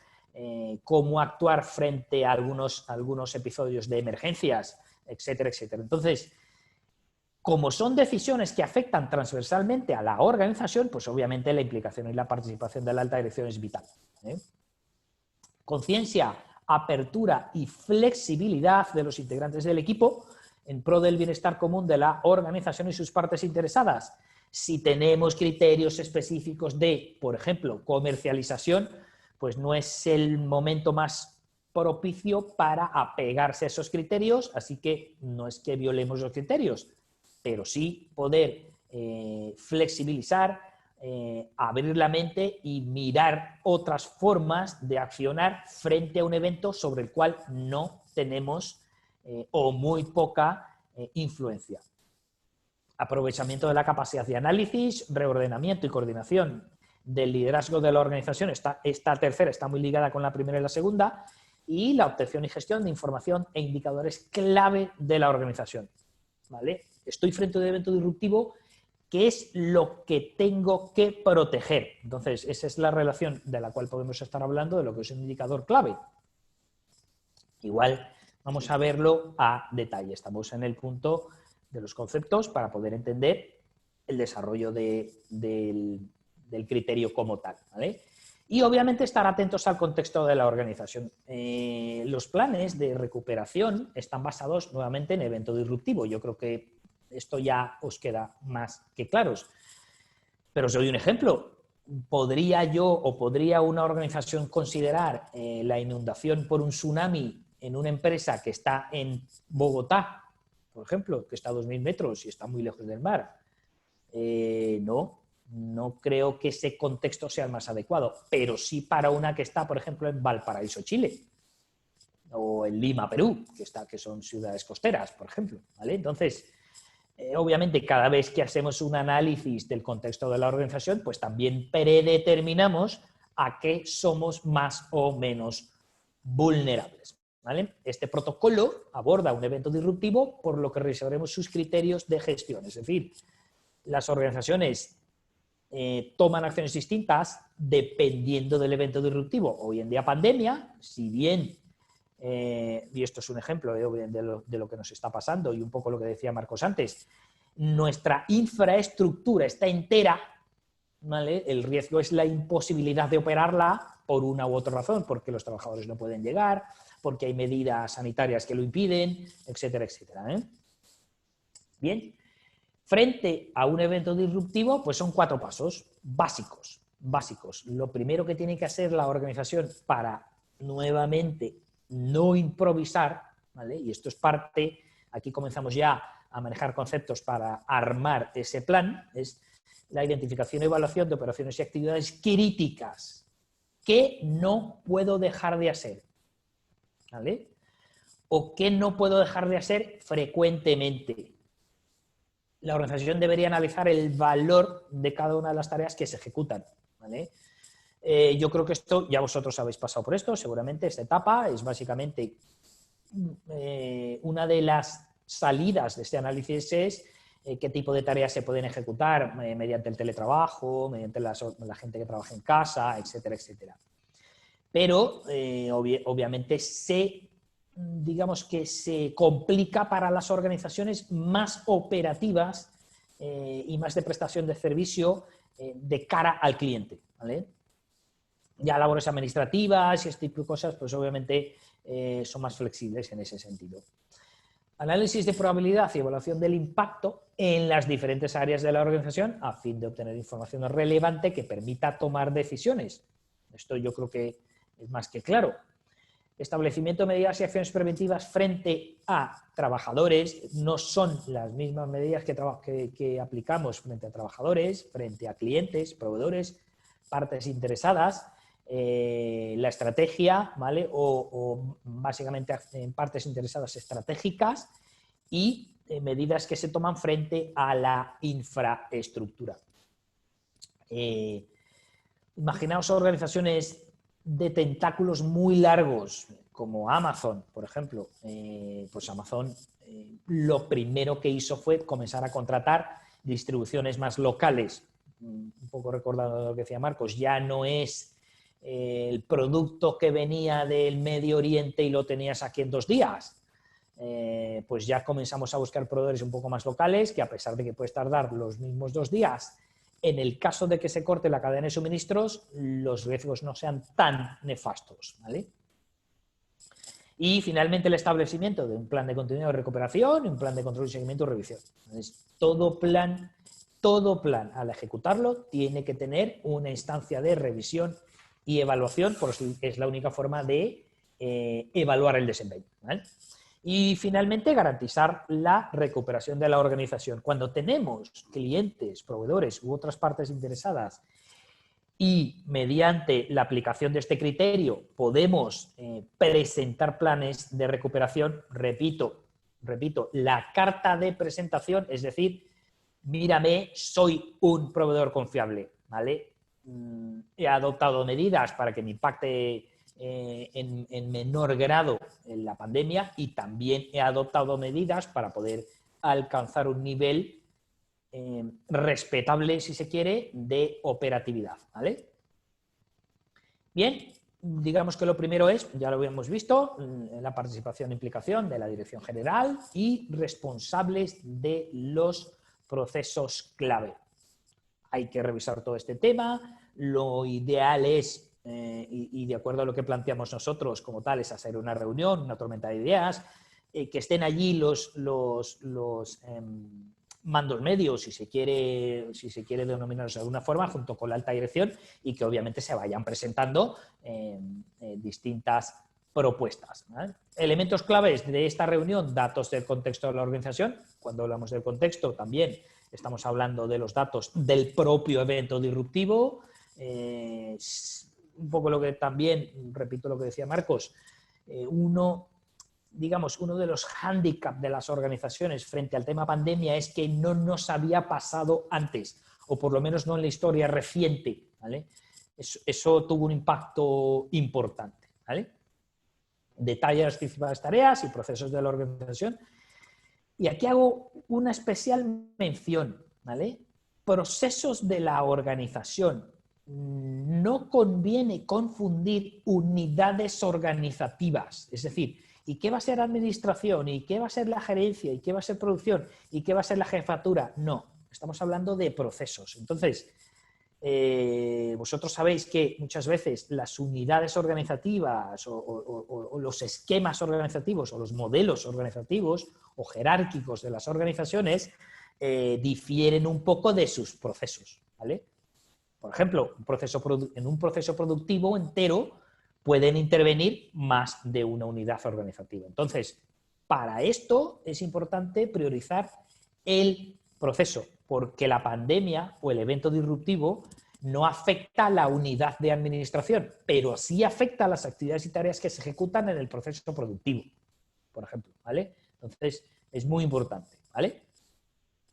cómo actuar frente a algunos episodios de emergencias, etcétera, etcétera. Entonces, como son decisiones que afectan transversalmente a la organización, pues obviamente la implicación y la participación de la alta dirección es vital. Conciencia, apertura y flexibilidad de los integrantes del equipo en pro del bienestar común de la organización y sus partes interesadas. Si tenemos criterios específicos de, por ejemplo, comercialización, pues no es el momento más propicio para apegarse a esos criterios, así que no es que violemos los criterios, pero sí poder flexibilizar, abrir la mente y mirar otras formas de accionar frente a un evento sobre el cual no tenemos o muy poca influencia. Aprovechamiento de la capacidad de análisis, reordenamiento y coordinación del liderazgo de la organización. Esta tercera está muy ligada con la primera y la segunda. Y la obtención y gestión de información e indicadores clave de la organización, ¿vale? Estoy frente a un evento disruptivo, ¿qué es lo que tengo que proteger? Entonces, esa es la relación de la cual podemos estar hablando de lo que es un indicador clave. Igual vamos a verlo a detalle. Estamos en el punto de los conceptos para poder entender el desarrollo del criterio como tal, ¿vale? Y obviamente estar atentos al contexto de la organización. Los planes de recuperación están basados nuevamente en evento disruptivo. Yo creo que esto ya os queda más que claros. Pero os doy un ejemplo. ¿Podría yo o podría una organización considerar la inundación por un tsunami en una empresa que está en Bogotá, por ejemplo, que está a 2.000 metros y está muy lejos del mar? No creo que ese contexto sea el más adecuado, pero sí para una que está, por ejemplo, en Valparaíso, Chile, o en Lima, Perú, que son ciudades costeras, por ejemplo, ¿vale? Entonces, obviamente, cada vez que hacemos un análisis del contexto de la organización, pues también predeterminamos a qué somos más o menos vulnerables. ¿vale? Este protocolo aborda un evento disruptivo, por lo que revisaremos sus criterios de gestión. Es decir, las organizaciones toman acciones distintas dependiendo del evento disruptivo. Hoy en día pandemia, si bien, y esto es un ejemplo de lo que nos está pasando y un poco lo que decía Marcos antes, nuestra infraestructura está entera, ¿vale? El riesgo es la imposibilidad de operarla por una u otra razón, porque los trabajadores no pueden llegar, porque hay medidas sanitarias que lo impiden, etcétera, etcétera, ¿eh? Bien. Frente a un evento disruptivo, pues son 4 pasos básicos. Lo primero que tiene que hacer la organización para, nuevamente, no improvisar, ¿vale? Y esto es parte, aquí comenzamos ya a manejar conceptos para armar ese plan, es la identificación y evaluación de operaciones y actividades críticas que no puedo dejar de hacer, ¿vale? O que no puedo dejar de hacer frecuentemente. La organización debería analizar el valor de cada una de las tareas que se ejecutan, ¿vale? Yo creo que esto, ya vosotros habéis pasado por esto, seguramente esta etapa es básicamente una de las salidas de este análisis es qué tipo de tareas se pueden ejecutar mediante el teletrabajo, mediante la gente que trabaja en casa, etcétera, etcétera. Pero obviamente digamos que se complica para las organizaciones más operativas y más de prestación de servicio de cara al cliente, ¿vale? Ya labores administrativas y este tipo de cosas, pues obviamente son más flexibles en ese sentido. Análisis de probabilidad y evaluación del impacto en las diferentes áreas de la organización a fin de obtener información relevante que permita tomar decisiones. Esto yo creo que es más que claro. Establecimiento de medidas y acciones preventivas frente a trabajadores. No son las mismas medidas que aplicamos frente a trabajadores, frente a clientes, proveedores, partes interesadas. La estrategia, ¿vale? O básicamente en partes interesadas estratégicas y medidas que se toman frente a la infraestructura. Imaginaos organizaciones de tentáculos muy largos, como Amazon, por ejemplo. Pues Amazon lo primero que hizo fue comenzar a contratar distribuciones más locales. Un poco recordando lo que decía Marcos, ya no es el producto que venía del Medio Oriente y lo tenías aquí en 2 días. Pues ya comenzamos a buscar proveedores un poco más locales, que a pesar de que puedes tardar los mismos 2 días, en el caso de que se corte la cadena de suministros, los riesgos no sean tan nefastos, ¿vale? Y finalmente el establecimiento de un plan de continuidad de recuperación y un plan de control y seguimiento y revisión. Entonces, todo plan, al ejecutarlo, tiene que tener una instancia de revisión y evaluación, porque es la única forma de evaluar el desempeño, ¿vale? Y finalmente garantizar la recuperación de la organización. Cuando tenemos clientes, proveedores u otras partes interesadas y mediante la aplicación de este criterio podemos presentar planes de recuperación, repito, la carta de presentación, es decir, mírame, soy un proveedor confiable, ¿vale? He adoptado medidas para que me impacte en menor grado en la pandemia y también he adoptado medidas para poder alcanzar un nivel respetable, si se quiere, de operatividad, ¿vale? Bien, digamos que lo primero es, ya lo habíamos visto, la participación e implicación de la dirección general y responsables de los procesos clave. Hay que revisar todo este tema. Lo ideal es, y de acuerdo a lo que planteamos nosotros como tal, es hacer una reunión, una tormenta de ideas, que estén allí los mandos medios, si se quiere denominarlos de alguna forma, junto con la alta dirección, y que obviamente se vayan presentando distintas propuestas, ¿vale? Elementos claves de esta reunión: datos del contexto de la organización. Cuando hablamos del contexto también estamos hablando de los datos del propio evento disruptivo. Un poco lo que también, repito lo que decía Marcos, uno de los hándicaps de las organizaciones frente al tema pandemia es que no nos había pasado antes, o por lo menos no en la historia reciente, ¿vale? Eso tuvo un impacto importante, ¿vale? detalla las principales tareas y procesos de la organización. Y aquí hago una especial mención, ¿vale? Procesos de la organización. No conviene confundir unidades organizativas, es decir, ¿y qué va a ser administración? ¿Y qué va a ser la gerencia? ¿Y qué va a ser producción? ¿Y qué va a ser la jefatura? No, estamos hablando de procesos. Entonces, vosotros sabéis que muchas veces las unidades organizativas o los esquemas organizativos o los modelos organizativos o jerárquicos de las organizaciones difieren un poco de sus procesos, ¿vale? Por ejemplo, en un proceso productivo entero pueden intervenir más de una unidad organizativa. Entonces, para esto es importante priorizar el proceso, porque la pandemia o el evento disruptivo no afecta a la unidad de administración, pero sí afecta a las actividades y tareas que se ejecutan en el proceso productivo, por ejemplo, ¿vale? Entonces, es muy importante, ¿vale?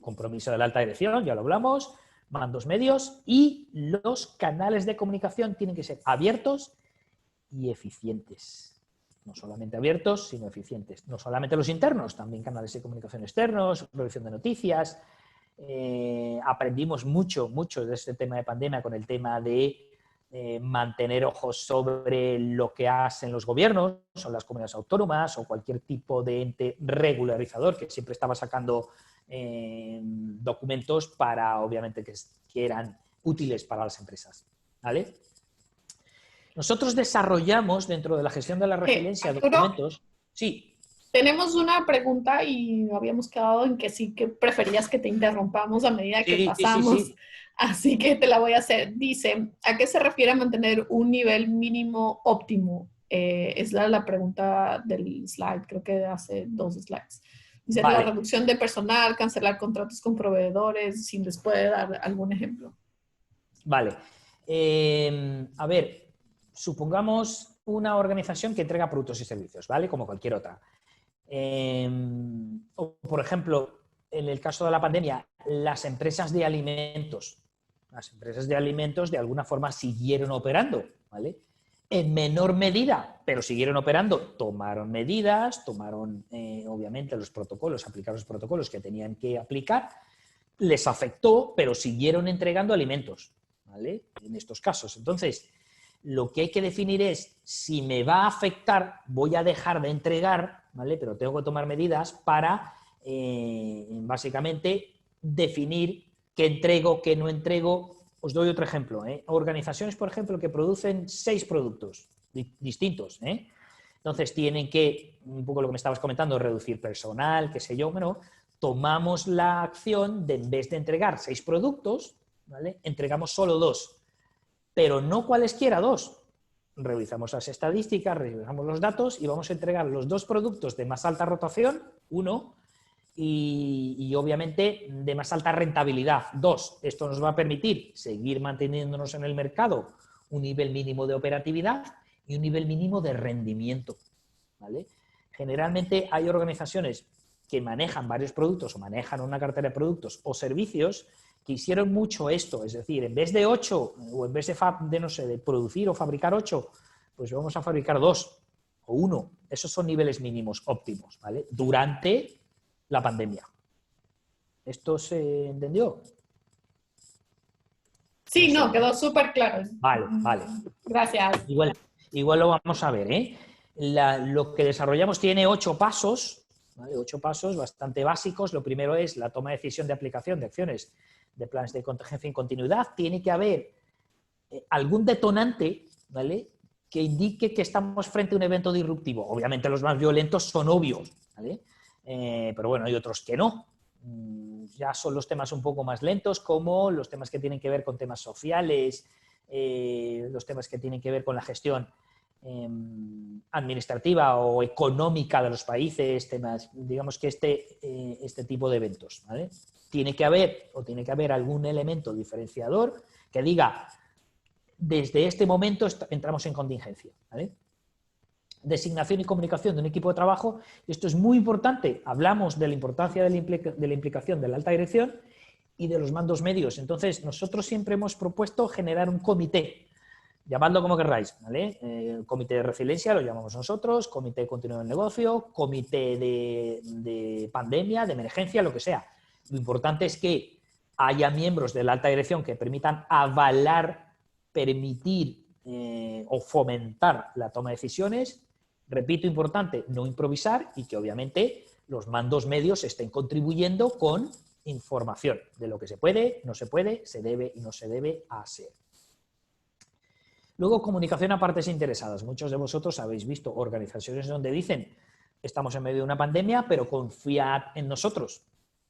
Compromiso de la alta dirección, ya lo hablamos, mandos medios, y los canales de comunicación tienen que ser abiertos y eficientes. No solamente abiertos, sino eficientes. No solamente los internos, también canales de comunicación externos, producción de noticias. Aprendimos mucho de este tema de pandemia con el tema de mantener ojos sobre lo que hacen los gobiernos o las comunidades autónomas o cualquier tipo de ente regularizador que siempre estaba sacando documentos para, obviamente, que eran útiles para las empresas, ¿vale? Nosotros desarrollamos dentro de la gestión de la resiliencia documentos. Sí. Tenemos una pregunta y habíamos quedado en que sí, que preferías que te interrumpamos a medida que pasamos. Sí. Así que te la voy a hacer. Dice, ¿a qué se refiere mantener un nivel mínimo óptimo? Es la pregunta del slide, creo que hace 2 slides. Dice, vale. La reducción de personal, cancelar contratos con proveedores, si les puede dar algún ejemplo. Vale. A ver, supongamos una organización que entrega productos y servicios, ¿vale? Como cualquier otra. O, por ejemplo, en el caso de la pandemia, las empresas de alimentos. Las empresas de alimentos de alguna forma siguieron operando, ¿vale? En menor medida, pero siguieron operando, tomaron medidas, obviamente los protocolos, aplicaron los protocolos que tenían que aplicar, les afectó, pero siguieron entregando alimentos, ¿vale? En estos casos. Entonces, lo que hay que definir es, si me va a afectar, voy a dejar de entregar, ¿vale? Pero tengo que tomar medidas para, básicamente, definir qué entrego, qué no entrego. Os doy otro ejemplo, ¿eh? Organizaciones, por ejemplo, que producen 6 productos distintos, ¿eh? Entonces tienen que, un poco lo que me estabas comentando, reducir personal, qué sé yo, bueno, tomamos la acción de, en vez de entregar 6 productos, ¿vale? Entregamos solo 2, pero no cualesquiera 2. Revisamos las estadísticas, revisamos los datos y vamos a entregar los 2 productos de más alta rotación, 1, y obviamente de más alta rentabilidad, 2. Esto nos va a permitir seguir manteniéndonos en el mercado un nivel mínimo de operatividad y un nivel mínimo de rendimiento, ¿vale? Generalmente hay organizaciones que manejan varios productos o manejan una cartera de productos o servicios que hicieron mucho esto, es decir, en vez de 8 o en vez de producir o fabricar 8, pues vamos a fabricar 2 o 1. Esos son niveles mínimos óptimos, ¿vale? Durante la pandemia. ¿Esto se entendió? Sí, no, quedó súper claro. Vale, vale. Gracias. Igual lo vamos a ver, ¿eh? Lo que desarrollamos tiene 8 pasos, ¿vale? 8 pasos bastante básicos. Lo primero es la toma de decisión de aplicación de acciones de planes de contingencia y continuidad. Tiene que haber algún detonante, ¿vale?, que indique que estamos frente a un evento disruptivo. Obviamente los más violentos son obvios, ¿vale? Pero bueno, hay otros que no. Ya son los temas un poco más lentos, como los temas que tienen que ver con temas sociales, los temas que tienen que ver con la gestión administrativa o económica de los países, temas, digamos que este tipo de eventos, ¿vale? Tiene que haber algún elemento diferenciador que diga, desde este momento entramos en contingencia, ¿vale? Designación y comunicación de un equipo de trabajo. Esto es muy importante. Hablamos de la importancia de la implicación de la alta dirección y de los mandos medios. Entonces, nosotros siempre hemos propuesto generar un comité Llamadlo como querráis, ¿vale? Comité de resiliencia lo llamamos nosotros, comité de continuidad del negocio, comité de pandemia, de emergencia, lo que sea. Lo importante es que haya miembros de la alta dirección que permitan avalar, permitir o fomentar la toma de decisiones. Repito, importante, no improvisar y que obviamente los mandos medios estén contribuyendo con información de lo que se puede, no se puede, se debe y no se debe hacer. Luego, comunicación a partes interesadas. Muchos de vosotros habéis visto organizaciones donde dicen estamos en medio de una pandemia, pero confiad en nosotros.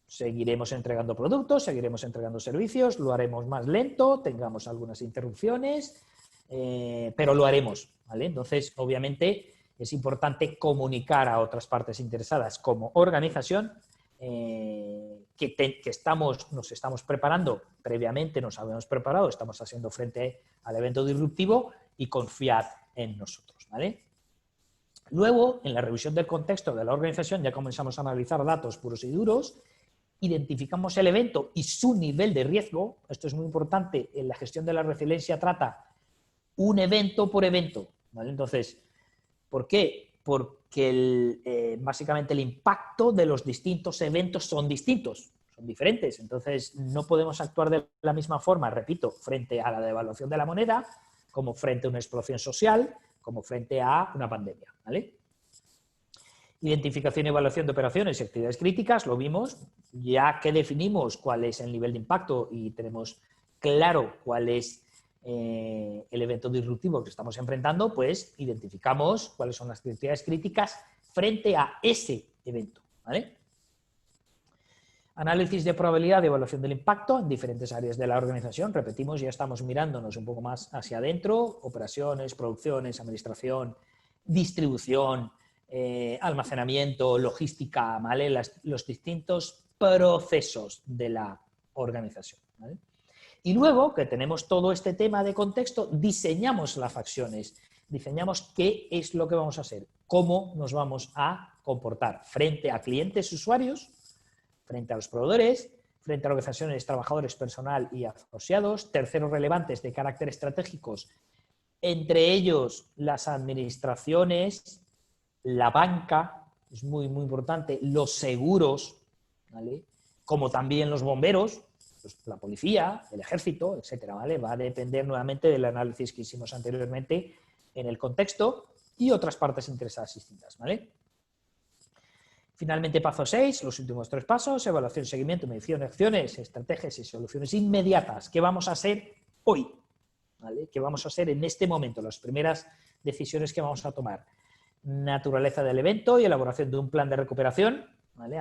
Seguiremos entregando productos, seguiremos entregando servicios, lo haremos más lento, tengamos algunas interrupciones, pero lo haremos, ¿vale? Entonces, obviamente, es importante comunicar a otras partes interesadas como organización que nos estamos preparando previamente, nos habíamos preparado, estamos haciendo frente al evento disruptivo y confiad en nosotros, ¿vale? Luego, en la revisión del contexto de la organización, ya comenzamos a analizar datos puros y duros, identificamos el evento y su nivel de riesgo. Esto es muy importante, en la gestión de la resiliencia trata un evento por evento, ¿vale? Entonces, ¿por qué? Porque básicamente el impacto de los distintos eventos son distintos, son diferentes. Entonces, no podemos actuar de la misma forma, repito, frente a la devaluación de la moneda, como frente a una explosión social, como frente a una pandemia, ¿vale? Identificación y evaluación de operaciones y actividades críticas, lo vimos, ya que definimos cuál es el nivel de impacto y tenemos claro cuál es el evento disruptivo que estamos enfrentando, pues identificamos cuáles son las actividades críticas frente a ese evento, ¿vale? Análisis de probabilidad de evaluación del impacto en diferentes áreas de la organización. Repetimos, ya estamos mirándonos un poco más hacia adentro, operaciones, producciones, administración, distribución, almacenamiento, logística, ¿vale? Los distintos procesos de la organización, ¿vale? Y luego que tenemos todo este tema de contexto, diseñamos las acciones, diseñamos qué es lo que vamos a hacer, cómo nos vamos a comportar frente a clientes, usuarios, frente a los proveedores, frente a organizaciones, trabajadores, personal y asociados, terceros relevantes de carácter estratégicos, entre ellos las administraciones, la banca, es muy, muy importante, los seguros, ¿vale? Como también los bomberos, pues la policía, el ejército, etcétera, ¿vale? Va a depender nuevamente del análisis que hicimos anteriormente en el contexto y otras partes interesadas distintas, ¿vale? Finalmente, paso 6, los últimos 3 pasos: evaluación, seguimiento, medición, acciones, estrategias y soluciones inmediatas. ¿Qué vamos a hacer hoy? ¿Vale? ¿Qué vamos a hacer en este momento? Las primeras decisiones que vamos a tomar. Naturaleza del evento y elaboración de un plan de recuperación, ¿vale?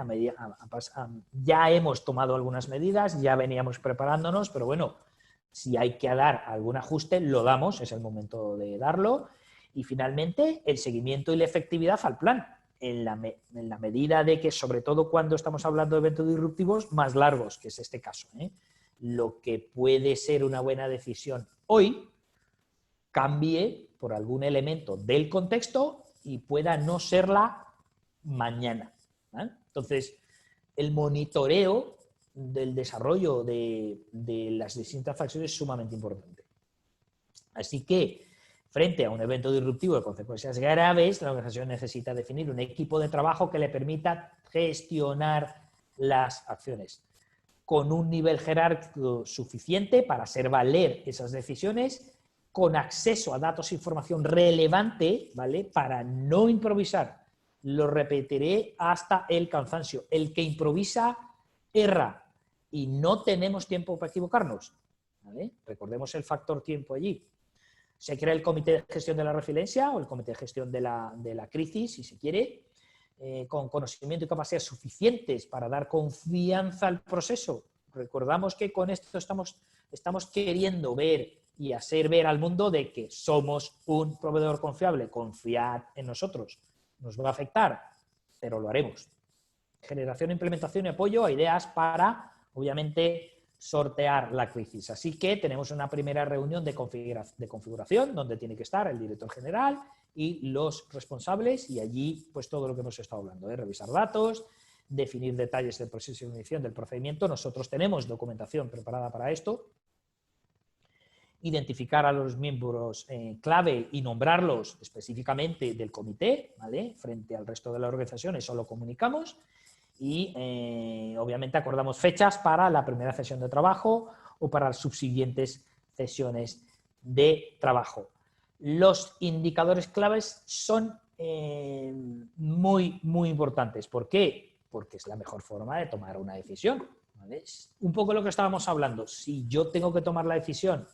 Ya hemos tomado algunas medidas, ya veníamos preparándonos, pero bueno, si hay que dar algún ajuste, lo damos, es el momento de darlo. Y finalmente, el seguimiento y la efectividad al plan, en la medida de que, sobre todo cuando estamos hablando de eventos disruptivos más largos, que es este caso, ¿eh? Lo que puede ser una buena decisión hoy cambie por algún elemento del contexto y pueda no serla mañana, ¿vale? Entonces, el monitoreo del desarrollo de las distintas acciones es sumamente importante. Así que, frente a un evento disruptivo de consecuencias graves, la organización necesita definir un equipo de trabajo que le permita gestionar las acciones con un nivel jerárquico suficiente para hacer valer esas decisiones, con acceso a datos e información relevante, ¿vale? Para no improvisar. Lo repetiré hasta el cansancio. El que improvisa erra y no tenemos tiempo para equivocarnos, ¿vale? Recordemos el factor tiempo allí. Se crea el comité de gestión de la resiliencia o el comité de gestión de la crisis, si se quiere, con conocimiento y capacidades suficientes para dar confianza al proceso. Recordamos que con esto estamos queriendo ver y hacer ver al mundo de que somos un proveedor confiable. Confiad en nosotros. Nos va a afectar, pero lo haremos. Generación, implementación y apoyo a ideas para, obviamente, sortear la crisis. Así que tenemos una primera reunión de configuración donde tiene que estar el director general y los responsables, y allí pues todo lo que hemos estado hablando, revisar datos, definir detalles del proceso de inicio del procedimiento. Nosotros tenemos documentación preparada para esto. identificar a los miembros clave y nombrarlos específicamente del comité, ¿vale? Frente al resto de la organización, eso lo comunicamos y obviamente acordamos fechas para la primera sesión de trabajo o para las subsiguientes sesiones de trabajo. Los indicadores claves son muy, muy importantes. ¿Por qué? Porque es la mejor forma de tomar una decisión, ¿vale? Es un poco lo que estábamos hablando. Si yo tengo que tomar la decisión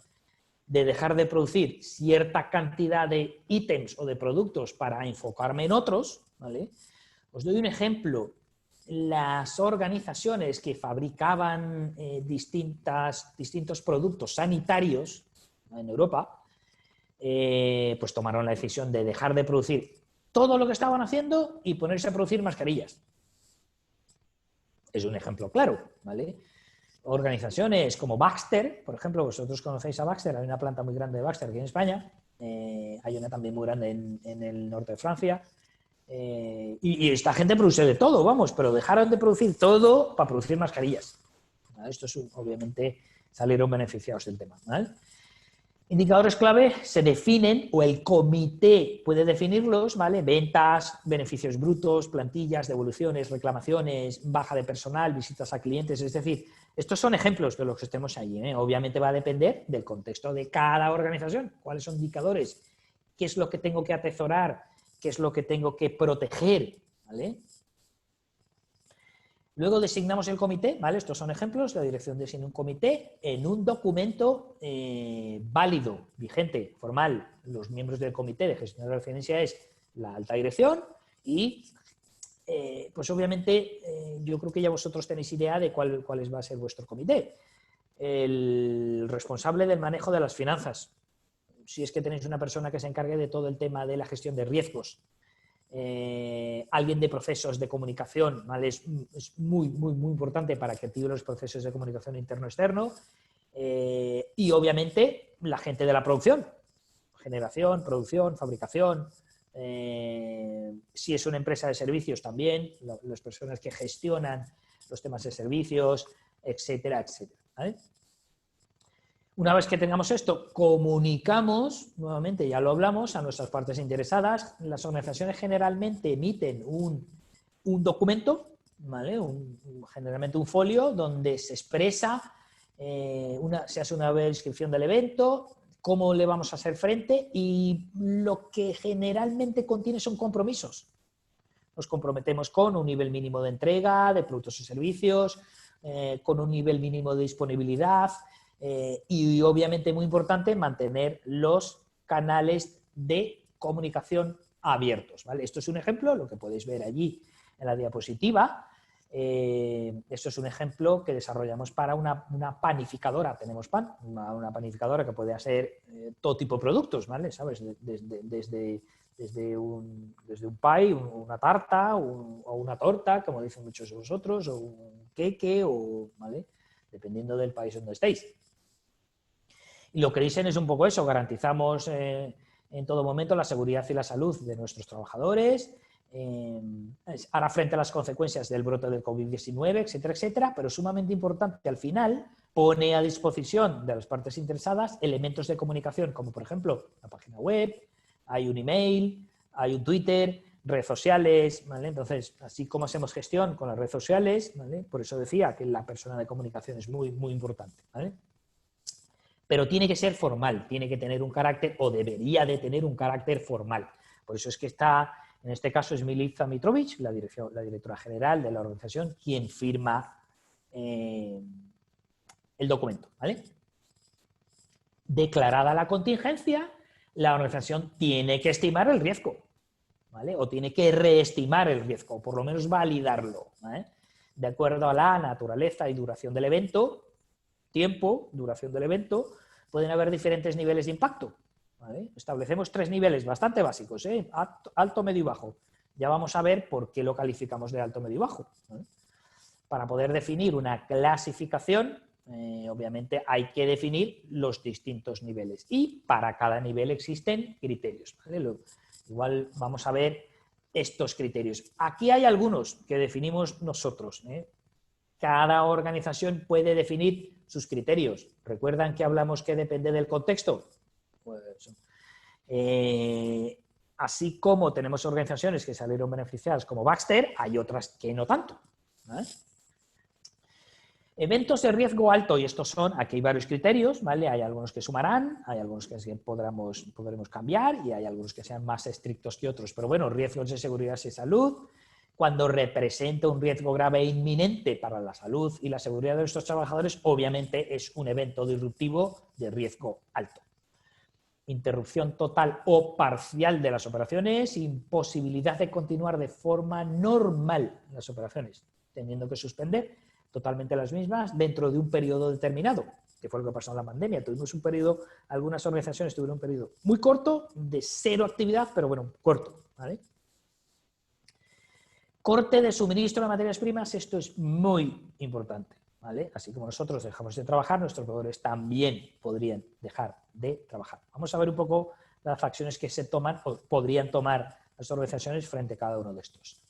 de dejar de producir cierta cantidad de ítems o de productos para enfocarme en otros, ¿vale? Os doy un ejemplo. Las organizaciones que fabricaban distintos productos sanitarios en Europa, pues tomaron la decisión de dejar de producir todo lo que estaban haciendo y ponerse a producir mascarillas. Es un ejemplo claro, ¿vale? Organizaciones como Baxter, por ejemplo, vosotros conocéis a Baxter, hay una planta muy grande de Baxter aquí en España, hay una también muy grande en el norte de Francia, y esta gente produce de todo, vamos, pero dejaron de producir todo para producir mascarillas. ¿Vale? Esto es obviamente salieron beneficiados del tema, ¿vale? Indicadores clave se definen, o el comité puede definirlos, ¿vale? Ventas, beneficios brutos, plantillas, devoluciones, reclamaciones, baja de personal, visitas a clientes, es decir, estos son ejemplos de los que estemos allí, ¿eh? Obviamente va a depender del contexto de cada organización, cuáles son indicadores, qué es lo que tengo que atesorar, qué es lo que tengo que proteger, ¿vale? Luego designamos el comité, ¿vale? Estos son ejemplos, la dirección designa un comité en un documento válido, vigente, formal. Los miembros del comité de gestión de referencia es la alta dirección y, pues obviamente, yo creo que ya vosotros tenéis idea de cuál va a ser vuestro comité. El responsable del manejo de las finanzas, si es que tenéis una persona que se encargue de todo el tema de la gestión de riesgos. Alguien de procesos de comunicación, ¿vale? Es muy, muy, muy importante para que active los procesos de comunicación interno-externo, y obviamente la gente de la producción, generación, producción, fabricación, si es una empresa de servicios también, las personas que gestionan los temas de servicios, etcétera, etcétera, ¿vale? Una vez que tengamos esto, comunicamos, nuevamente ya lo hablamos, a nuestras partes interesadas. Las organizaciones generalmente emiten un documento, ¿vale? Generalmente un folio donde se expresa, se hace una descripción del evento, cómo le vamos a hacer frente y lo que generalmente contiene son compromisos. Nos comprometemos con un nivel mínimo de entrega de productos y servicios, con un nivel mínimo de disponibilidad, y obviamente muy importante mantener los canales de comunicación abiertos, ¿vale? Esto es un ejemplo, lo que podéis ver allí en la diapositiva. Esto es un ejemplo que desarrollamos para una panificadora. Tenemos pan, una panificadora que puede hacer todo tipo de productos, ¿vale? ¿Sabes? Desde un pie, una tarta o una torta, como dicen muchos de vosotros, o un queque, ¿vale? Dependiendo del país donde estéis. Y lo que dicen es un poco eso, garantizamos en todo momento la seguridad y la salud de nuestros trabajadores, hará frente a las consecuencias del brote del COVID-19, etcétera, etcétera, pero sumamente importante, al final pone a disposición de las partes interesadas elementos de comunicación, como por ejemplo la página web, hay un email, hay un Twitter, redes sociales, ¿vale? Entonces, así como hacemos gestión con las redes sociales, ¿vale? Por eso decía que la persona de comunicación es muy, muy importante, ¿vale? Pero tiene que ser formal, tiene que tener un carácter, o debería de tener un carácter formal. Por eso es que está, en este caso es Milica Mitrovic, la directora general de la organización, quien firma el documento, ¿vale? Declarada la contingencia, la organización tiene que estimar el riesgo, ¿vale? O tiene que reestimar el riesgo, o por lo menos validarlo, ¿vale? De acuerdo a la naturaleza y duración del evento, tiempo, duración del evento, pueden haber diferentes niveles de impacto, ¿vale? Establecemos 3 niveles bastante básicos, ¿eh? Alto, medio y bajo. Ya vamos a ver por qué lo calificamos de alto, medio y bajo, ¿vale? Para poder definir una clasificación, obviamente hay que definir los distintos niveles y para cada nivel existen criterios, ¿vale? Igual vamos a ver estos criterios. Aquí hay algunos que definimos nosotros, ¿eh? Cada organización puede definir sus criterios. ¿Recuerdan que hablamos que depende del contexto? Pues, así como tenemos organizaciones que salieron beneficiadas como Baxter, hay otras que no tanto, ¿vale? Eventos de riesgo alto, y estos son, aquí hay varios criterios, ¿vale? Hay algunos que sumarán, hay algunos que podremos cambiar y hay algunos que sean más estrictos que otros. Pero bueno, riesgos de seguridad y salud, cuando representa un riesgo grave e inminente para la salud y la seguridad de nuestros trabajadores, obviamente es un evento disruptivo de riesgo alto. Interrupción total o parcial de las operaciones, imposibilidad de continuar de forma normal las operaciones, teniendo que suspender totalmente las mismas dentro de un periodo determinado, que fue lo que pasó en la pandemia. Tuvimos un periodo, algunas organizaciones tuvieron un periodo muy corto, de cero actividad, pero bueno, corto, ¿vale? Corte de suministro de materias primas, esto es muy importante, ¿vale? Así como nosotros dejamos de trabajar, nuestros proveedores también podrían dejar de trabajar. Vamos a ver un poco las acciones que se toman o podrían tomar las organizaciones frente a cada uno de estos.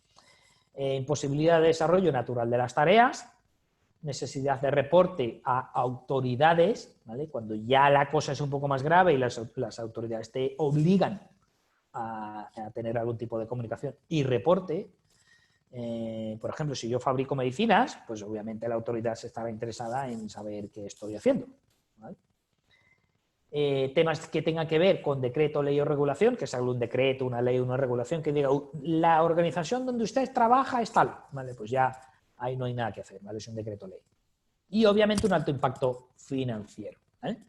Imposibilidad de desarrollo natural de las tareas, necesidad de reporte a autoridades, ¿vale? Cuando ya la cosa es un poco más grave y las autoridades te obligan a tener algún tipo de comunicación y reporte. Por ejemplo, si yo fabrico medicinas, pues obviamente la autoridad se estará interesada en saber qué estoy haciendo, ¿vale? Temas que tengan que ver con decreto, ley o regulación, que es algún decreto, una ley o una regulación que diga la organización donde usted trabaja es tal, ¿vale? Pues ya ahí no hay nada que hacer, ¿vale? Es un decreto ley. Y obviamente un alto impacto financiero, ¿vale?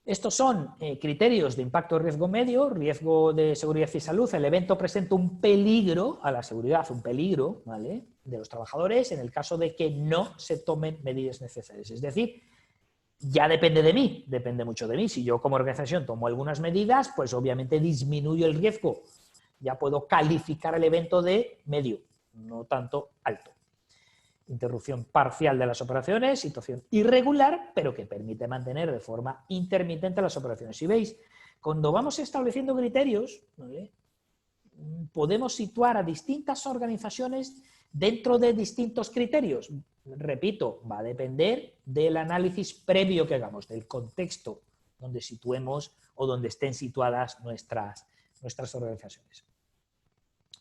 Estos son criterios de impacto de riesgo medio, riesgo de seguridad y salud. El evento presenta un peligro a la seguridad, un peligro, ¿vale?, de los trabajadores en el caso de que no se tomen medidas necesarias. Es decir, ya depende de mí, depende mucho de mí. Si yo como organización tomo algunas medidas, pues obviamente disminuyo el riesgo. Ya puedo calificar el evento de medio, no tanto alto. Interrupción parcial de las operaciones, situación irregular, pero que permite mantener de forma intermitente las operaciones. Si veis, cuando vamos estableciendo criterios, ¿vale?, podemos situar a distintas organizaciones dentro de distintos criterios. Repito, va a depender del análisis previo que hagamos, del contexto donde situemos o donde estén situadas nuestras organizaciones.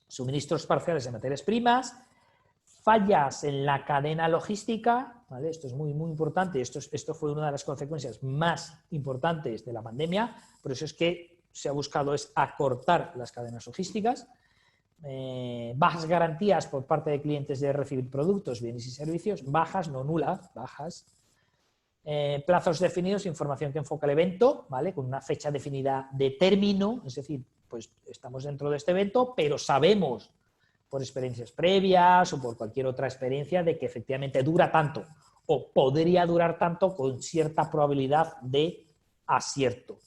Suministros parciales de materias primas, fallas en la cadena logística, ¿vale? Esto es muy, muy importante. Esto fue una de las consecuencias más importantes de la pandemia, por eso es que se ha buscado acortar las cadenas logísticas. Bajas garantías por parte de clientes de recibir productos, bienes y servicios, bajas, no nulas, bajas. Plazos definidos, información que enfoca el evento, ¿vale?, con una fecha definida de término, es decir, pues estamos dentro de este evento, pero sabemos por experiencias previas o por cualquier otra experiencia de que efectivamente dura tanto o podría durar tanto con cierta probabilidad de acierto.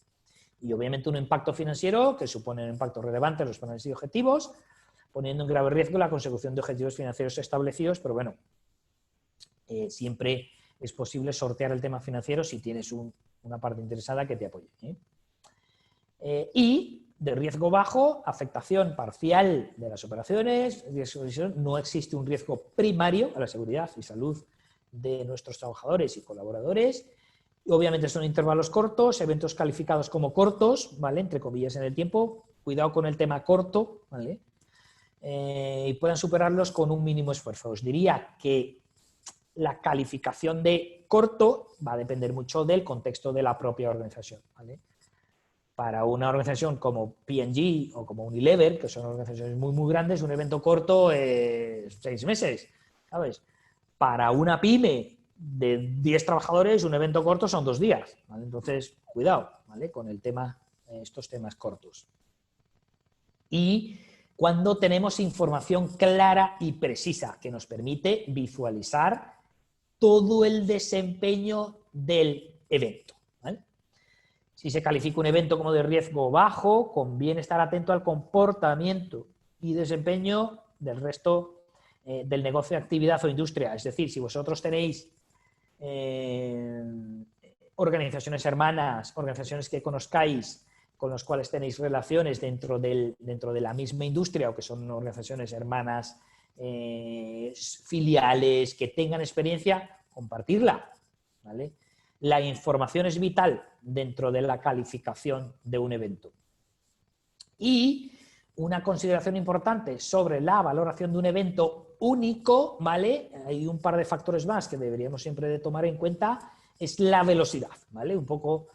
Y obviamente un impacto financiero que supone un impacto relevante en los planes y objetivos, poniendo en grave riesgo la consecución de objetivos financieros establecidos, pero bueno, siempre es posible sortear el tema financiero si tienes una parte interesada que te apoye, y de riesgo bajo, afectación parcial de las operaciones, no existe un riesgo primario a la seguridad y salud de nuestros trabajadores y colaboradores. Obviamente son intervalos cortos, eventos calificados como cortos, ¿vale?, entre comillas en el tiempo, cuidado con el tema corto, ¿vale?, y puedan superarlos con un mínimo esfuerzo. Os diría que la calificación de corto va a depender mucho del contexto de la propia organización, ¿vale? Para una organización como P&G o como Unilever, que son organizaciones muy, muy grandes, un evento corto es 6 meses, ¿sabes? Para una pyme de 10 trabajadores, un evento corto son 2 días, ¿vale? Entonces, cuidado, ¿vale?, con el tema, estos temas cortos. Y cuando tenemos información clara y precisa que nos permite visualizar todo el desempeño del evento, ¿vale? Si se califica un evento como de riesgo bajo, conviene estar atento al comportamiento y desempeño del resto del negocio, actividad o industria. Es decir, si vosotros tenéis organizaciones hermanas, organizaciones que conozcáis, con los cuales tenéis relaciones dentro de la misma industria o que son organizaciones hermanas, filiales, que tengan experiencia, compartirla, ¿vale? La información es vital dentro de la calificación de un evento. Y una consideración importante sobre la valoración de un evento único, ¿vale? Hay un par de factores más que deberíamos siempre de tomar en cuenta, es la velocidad, ¿vale? Un poco,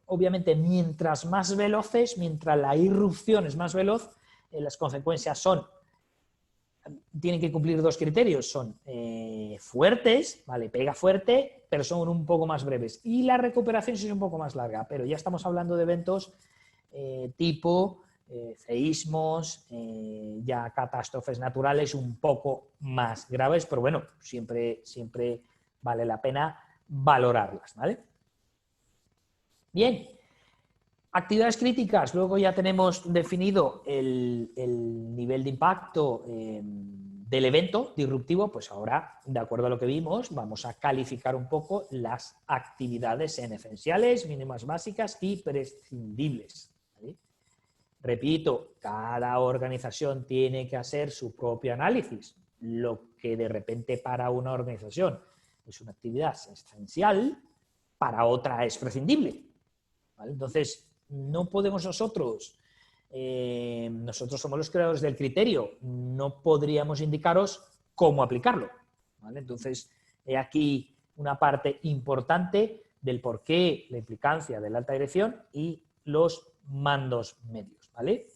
obviamente, mientras más veloces, mientras la irrupción es más veloz, las consecuencias tienen que cumplir dos criterios, son fuertes, ¿vale? Pega fuerte, pero son un poco más breves. Y la recuperación sí es un poco más larga, pero ya estamos hablando de eventos tipo seísmos, ya catástrofes naturales un poco más graves, pero bueno, siempre vale la pena valorarlas, ¿vale? Bien, actividades críticas, luego ya tenemos definido el nivel de impacto del evento disruptivo, pues ahora, de acuerdo a lo que vimos, vamos a calificar un poco las actividades en esenciales, mínimas básicas y prescindibles, ¿vale? Repito, cada organización tiene que hacer su propio análisis. Lo que de repente para una organización es una actividad esencial, para otra es prescindible, ¿vale? Entonces, no podemos nosotros somos los creadores del criterio, no podríamos indicaros cómo aplicarlo, ¿vale? Entonces, he aquí una parte importante del porqué, la implicancia de la alta dirección y los mandos medios, ¿vale?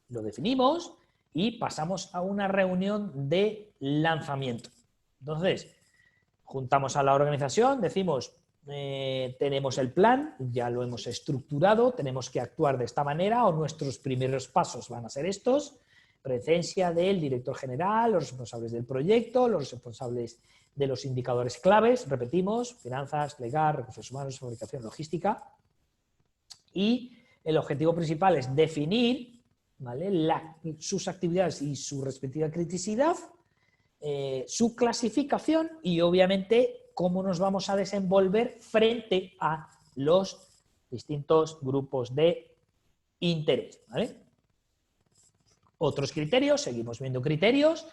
Lo definimos y pasamos a una reunión de lanzamiento. Entonces, juntamos a la organización, decimos, tenemos el plan, ya lo hemos estructurado, tenemos que actuar de esta manera o nuestros primeros pasos van a ser estos: presencia del director general, los responsables del proyecto, los responsables de los indicadores claves, repetimos, finanzas, legal, recursos humanos, fabricación, logística, y el objetivo principal es definir, ¿vale?, sus actividades y su respectiva criticidad, su clasificación y obviamente cómo nos vamos a desenvolver frente a los distintos grupos de interés, ¿vale? Otros criterios, seguimos viendo criterios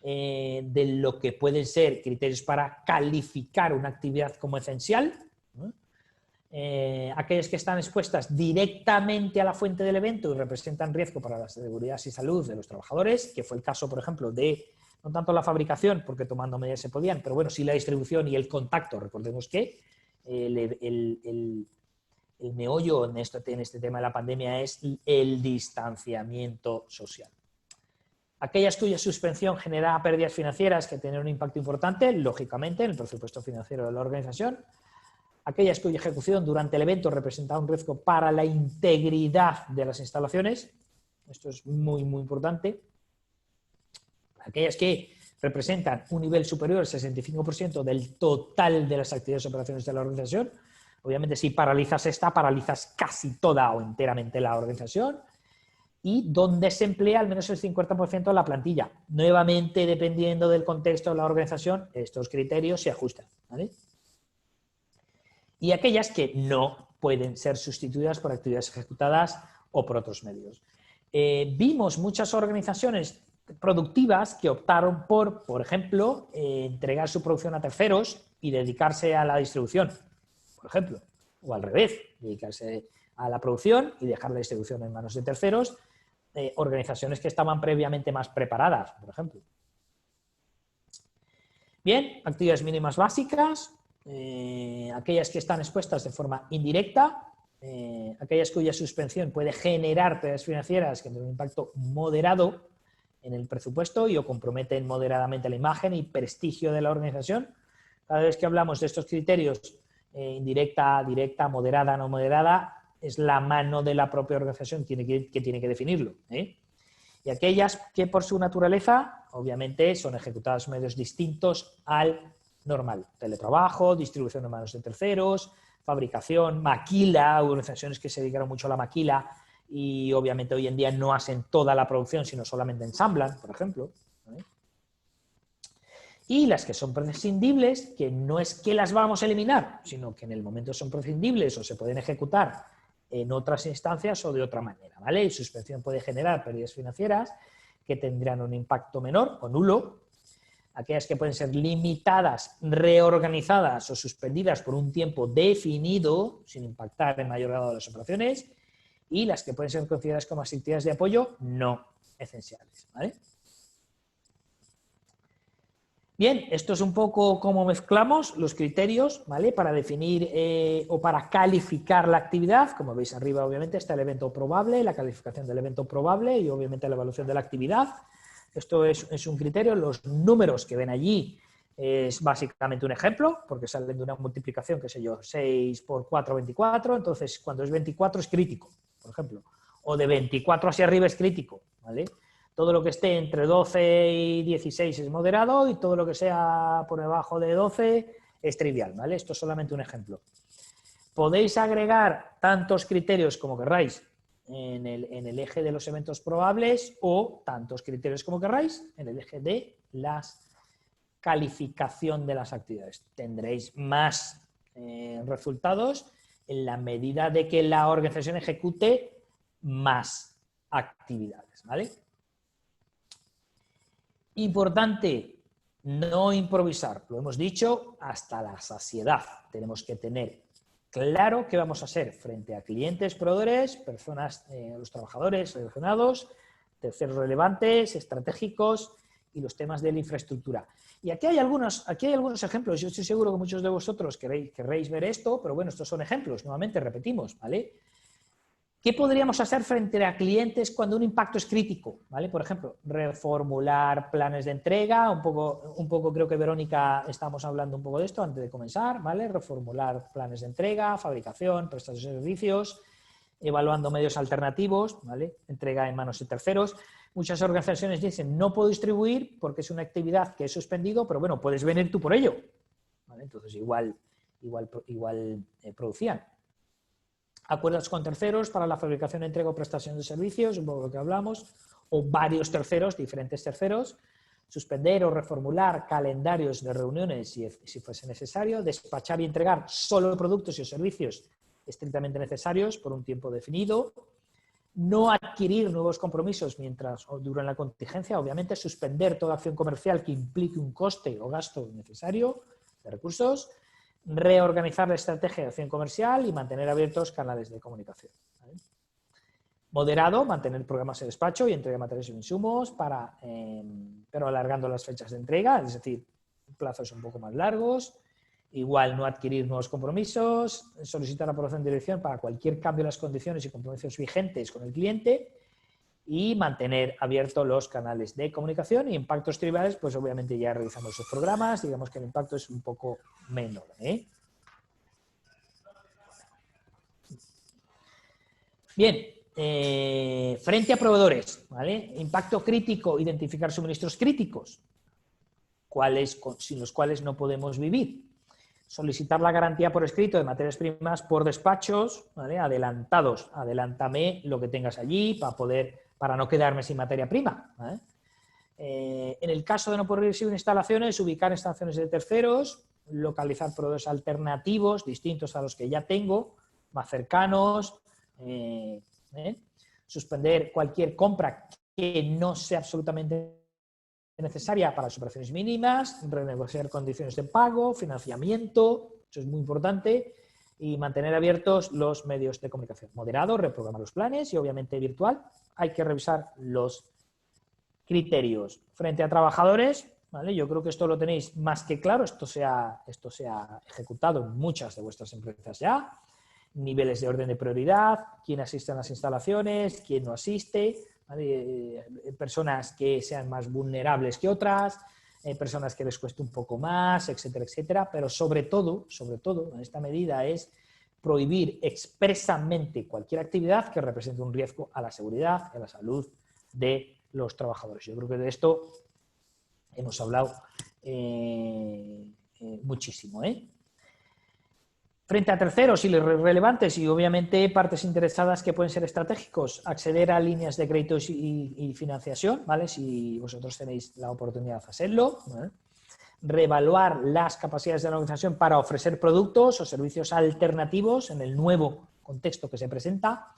de lo que pueden ser criterios para calificar una actividad como esencial, ¿no? Aquellas que están expuestas directamente a la fuente del evento y representan riesgo para la seguridad y salud de los trabajadores, que fue el caso, por ejemplo, de no tanto la fabricación, porque tomando medidas se podían, pero bueno, sí la distribución y el contacto. Recordemos que el meollo en este tema de la pandemia es el distanciamiento social. Aquellas cuya suspensión genera pérdidas financieras que tienen un impacto importante, lógicamente, en el presupuesto financiero de la organización. Aquellas cuya ejecución durante el evento representa un riesgo para la integridad de las instalaciones. Esto es muy, muy importante. Aquellas que representan un nivel superior al 65% del total de las actividades y operaciones de la organización. Obviamente, si paralizas esta, paralizas casi toda o enteramente la organización. Y donde se emplea al menos el 50% de la plantilla. Nuevamente, dependiendo del contexto de la organización, estos criterios se ajustan, ¿vale? Y aquellas que no pueden ser sustituidas por actividades ejecutadas o por otros medios. Vimos muchas organizaciones productivas que optaron por ejemplo, entregar su producción a terceros y dedicarse a la distribución, por ejemplo, o al revés, dedicarse a la producción y dejar la distribución en manos de terceros, organizaciones que estaban previamente más preparadas, por ejemplo. Bien, actividades mínimas básicas, aquellas que están expuestas de forma indirecta, aquellas cuya suspensión puede generar pérdidas financieras que tienen un impacto moderado en el presupuesto y o comprometen moderadamente la imagen y prestigio de la organización. Cada vez que hablamos de estos criterios, indirecta, directa, moderada, no moderada, es la mano de la propia organización que tiene que definirlo, ¿eh? Y aquellas que por su naturaleza, obviamente, son ejecutadas en medios distintos al normal. Teletrabajo, distribución en manos de terceros, fabricación, maquila, organizaciones que se dedicaron mucho a la maquila y obviamente hoy en día no hacen toda la producción, sino solamente ensamblan, por ejemplo, ¿vale? Y las que son prescindibles, que no es que las vamos a eliminar, sino que en el momento son prescindibles o se pueden ejecutar en otras instancias o de otra manera, ¿vale? Y suspensión puede generar pérdidas financieras que tendrán un impacto menor o nulo aquellas que pueden ser limitadas, reorganizadas o suspendidas por un tiempo definido, sin impactar en mayor grado de las operaciones, y las que pueden ser consideradas como actividades de apoyo no esenciales, ¿vale? Bien, esto es un poco cómo mezclamos los criterios, ¿vale? Para definir o para calificar la actividad. Como veis arriba, obviamente, está el evento probable, la calificación del evento probable y, obviamente, la evaluación de la actividad. Esto es un criterio. Los números que ven allí es básicamente un ejemplo, porque salen de una multiplicación, qué sé yo, 6 por 4, 24. Entonces, cuando es 24 es crítico, por ejemplo. O de 24 hacia arriba es crítico, ¿vale? Todo lo que esté entre 12 y 16 es moderado y todo lo que sea por debajo de 12 es trivial, ¿vale? Esto es solamente un ejemplo. Podéis agregar tantos criterios como querráis en el eje de los eventos probables o tantos criterios como querráis en el eje de la calificación de las actividades. Tendréis más resultados en la medida de que la organización ejecute más actividades, ¿vale? Importante, no improvisar, lo hemos dicho hasta la saciedad. Tenemos que tener claro qué vamos a hacer frente a clientes, proveedores, personas, los trabajadores relacionados, terceros relevantes, estratégicos y los temas de la infraestructura. Y aquí hay algunos ejemplos. Yo estoy seguro que muchos de vosotros querréis ver esto, pero bueno, estos son ejemplos, nuevamente repetimos, ¿vale? ¿Qué podríamos hacer frente a clientes cuando un impacto es crítico? ¿Vale? Por ejemplo, reformular planes de entrega, un poco creo que Verónica estábamos hablando un poco de esto antes de comenzar, ¿vale? Reformular planes de entrega, fabricación, prestación de servicios, evaluando medios alternativos, ¿vale? Entrega en manos de terceros. Muchas organizaciones dicen, no puedo distribuir porque es una actividad que he suspendido, pero bueno, puedes venir tú por ello, ¿vale? Entonces igual producían. Acuerdos con terceros para la fabricación, entrega o prestación de servicios, un poco lo que hablamos, o varios terceros, diferentes terceros, suspender o reformular calendarios de reuniones si fuese necesario, despachar y entregar solo productos y servicios estrictamente necesarios por un tiempo definido, no adquirir nuevos compromisos mientras o duran la contingencia, obviamente suspender toda acción comercial que implique un coste o gasto innecesario de recursos, reorganizar la estrategia de acción comercial y mantener abiertos canales de comunicación, ¿vale? Moderado, mantener programas de despacho y entrega de materiales y insumos, pero alargando las fechas de entrega, es decir, plazos un poco más largos. Igual no adquirir nuevos compromisos, solicitar aprobación de dirección para cualquier cambio en las condiciones y compromisos vigentes con el cliente y mantener abiertos los canales de comunicación. Y impactos triviales, pues obviamente ya realizamos esos programas, digamos que el impacto es un poco menor, ¿eh? Bien, frente a proveedores, ¿vale? Impacto crítico, identificar suministros críticos, sin los cuales no podemos vivir. Solicitar la garantía por escrito de materias primas por despachos, ¿vale? Adelantados. Adelántame lo que tengas allí para no quedarme sin materia prima, ¿vale? En el caso de no poder recibir instalaciones, ubicar instalaciones de terceros, localizar proveedores alternativos distintos a los que ya tengo, más cercanos, suspender cualquier compra que no sea absolutamente necesaria para las operaciones mínimas, renegociar condiciones de pago, financiamiento, eso es muy importante, y mantener abiertos los medios de comunicación. Moderado, reprogramar los planes y obviamente virtual. Hay que revisar los criterios. Frente a trabajadores, ¿vale? Yo creo que esto lo tenéis más que claro, esto se ha ejecutado en muchas de vuestras empresas ya. Niveles de orden de prioridad, quién asiste a las instalaciones, quién no asiste, ¿vale? Personas que sean más vulnerables que otras, personas que les cueste un poco más, etcétera, etcétera, pero sobre todo, en esta medida es prohibir expresamente cualquier actividad que represente un riesgo a la seguridad, a la salud de los trabajadores. Yo creo que de esto hemos hablado muchísimo, ¿eh? Frente a terceros y relevantes y obviamente partes interesadas que pueden ser estratégicos, acceder a líneas de créditos y financiación, ¿vale? Si vosotros tenéis la oportunidad de hacerlo, ¿vale? Reevaluar las capacidades de la organización para ofrecer productos o servicios alternativos en el nuevo contexto que se presenta,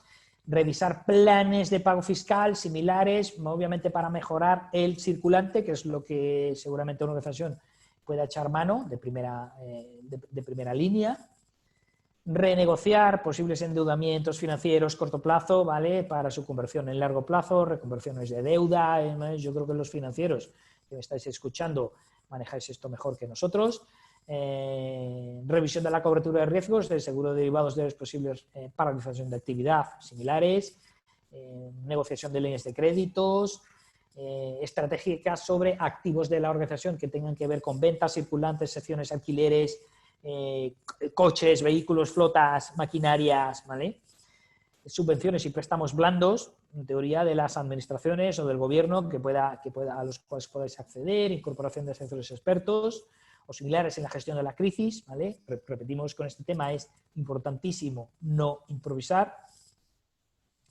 revisar planes de pago fiscal similares, obviamente para mejorar el circulante, que es lo que seguramente una organización pueda echar mano de primera línea. Renegociar posibles endeudamientos financieros corto plazo, ¿vale? Para su conversión en largo plazo, reconversiones de deuda. Yo creo que los financieros que me estáis escuchando manejáis esto mejor que nosotros. Revisión de la cobertura de riesgos del seguro derivados de las posibles paralización de actividad similares, negociación de líneas de créditos, estratégicas sobre activos de la organización que tengan que ver con ventas, circulantes, secciones, alquileres, coches, vehículos, flotas, maquinarias, ¿vale? Subvenciones y préstamos blandos, en teoría, de las administraciones o del gobierno a los cuales podáis acceder, incorporación de asesores expertos o similares en la gestión de la crisis, ¿vale? Repetimos con este tema, es importantísimo no improvisar.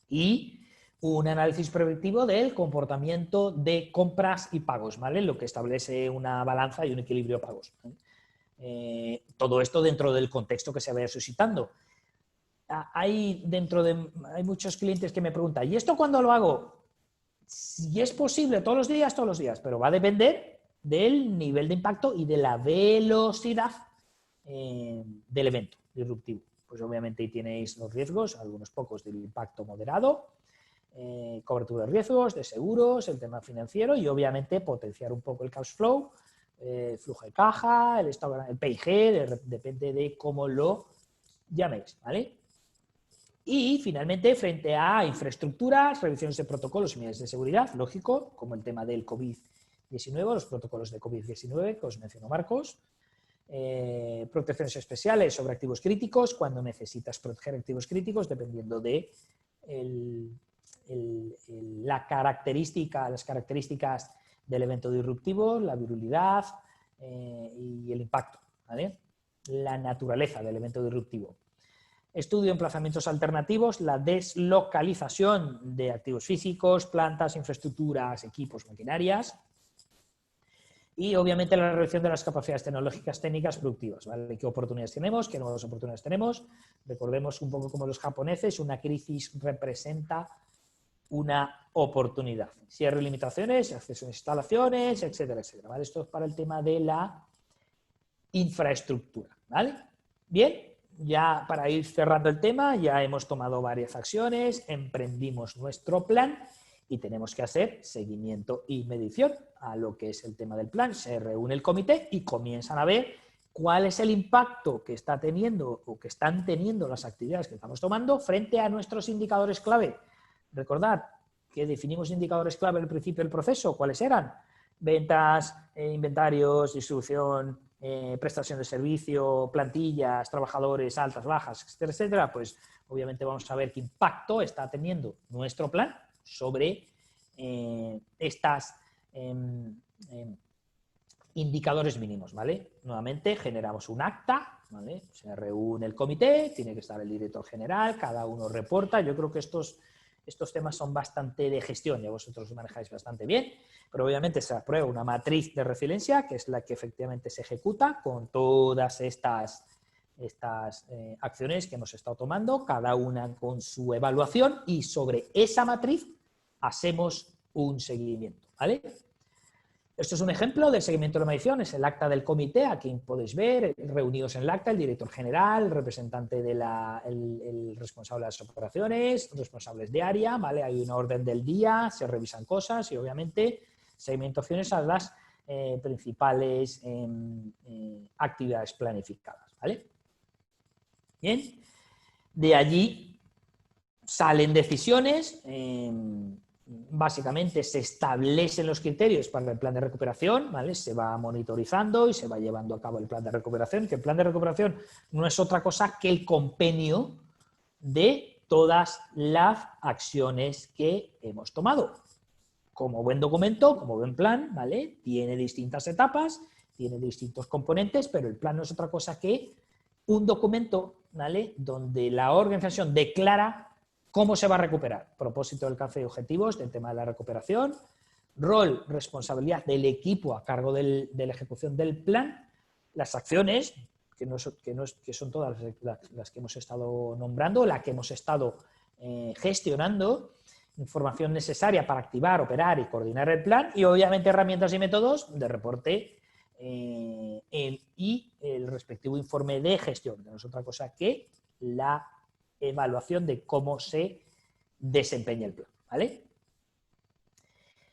Y un análisis preventivo del comportamiento de compras y pagos, ¿vale? Lo que establece una balanza y un equilibrio de pagos, ¿vale? Todo esto dentro del contexto que se vaya suscitando. Hay muchos clientes que me preguntan, ¿y esto cuándo lo hago? Si es posible, todos los días, pero va a depender del nivel de impacto y de la velocidad del evento disruptivo. Pues obviamente ahí tenéis los riesgos, algunos pocos del impacto moderado, cobertura de riesgos, de seguros, el tema financiero y obviamente potenciar un poco el cash flow, flujo de caja, el PIG, depende de cómo lo llaméis, ¿vale? Y finalmente, frente a infraestructuras, revisiones de protocolos y medidas de seguridad, lógico, como el tema del COVID-19, los protocolos de COVID-19 que os mencionó Marcos, protecciones especiales sobre activos críticos, cuando necesitas proteger activos críticos, dependiendo de las características del evento disruptivo, la virulidad y el impacto, ¿vale? La naturaleza del evento disruptivo. Estudio de emplazamientos alternativos, la deslocalización de activos físicos, plantas, infraestructuras, equipos, maquinarias. Y obviamente la revisión de las capacidades tecnológicas, técnicas, productivas, ¿vale? ¿Qué oportunidades tenemos? ¿Qué nuevas oportunidades tenemos? Recordemos un poco como los japoneses, una crisis representa una oportunidad. Cierre de limitaciones, acceso a instalaciones, etcétera, etcétera, ¿vale? Esto es para el tema de la infraestructura, ¿vale? Bien, ya para ir cerrando el tema, ya hemos tomado varias acciones, emprendimos nuestro plan y tenemos que hacer seguimiento y medición a lo que es el tema del plan. Se reúne el comité y comienzan a ver cuál es el impacto que está teniendo o que están teniendo las actividades que estamos tomando frente a nuestros indicadores clave. Recordad que definimos indicadores clave al principio del proceso. ¿Cuáles eran? Ventas, inventarios, distribución, prestación de servicio, plantillas, trabajadores, altas, bajas, etcétera, etcétera. Pues obviamente vamos a ver qué impacto está teniendo nuestro plan sobre estas indicadores mínimos, ¿vale? Nuevamente generamos un acta, ¿vale? Se reúne el comité, tiene que estar el director general, cada uno reporta. Yo creo que estos temas son bastante de gestión, ya vosotros lo manejáis bastante bien, pero obviamente se aprueba una matriz de resiliencia, que es la que efectivamente se ejecuta con todas estas acciones que hemos estado tomando, cada una con su evaluación, y sobre esa matriz hacemos un seguimiento, ¿vale? Esto es un ejemplo del seguimiento de la medición, es el acta del comité, aquí podéis ver, reunidos en el acta, el director general, el representante el responsable de las operaciones, responsables de área, ¿vale? Hay una orden del día, se revisan cosas y obviamente segmentaciones a las principales actividades planificadas, ¿vale? Bien, de allí salen decisiones. Básicamente se establecen los criterios para el plan de recuperación, ¿vale? Se va monitorizando y se va llevando a cabo el plan de recuperación, que el plan de recuperación no es otra cosa que el compendio de todas las acciones que hemos tomado. Como buen documento, como buen plan, ¿vale? Tiene distintas etapas, tiene distintos componentes, pero el plan no es otra cosa que un documento, ¿vale? Donde la organización declara cómo se va a recuperar, propósito, alcance y objetivos del tema de la recuperación, rol, responsabilidad del equipo a cargo de la ejecución del plan, las acciones, que son todas las que hemos estado nombrando, las que hemos estado gestionando, información necesaria para activar, operar y coordinar el plan, y obviamente herramientas y métodos de reporte y el respectivo informe de gestión, que no es otra cosa que la evaluación de cómo se desempeña el plan, ¿vale?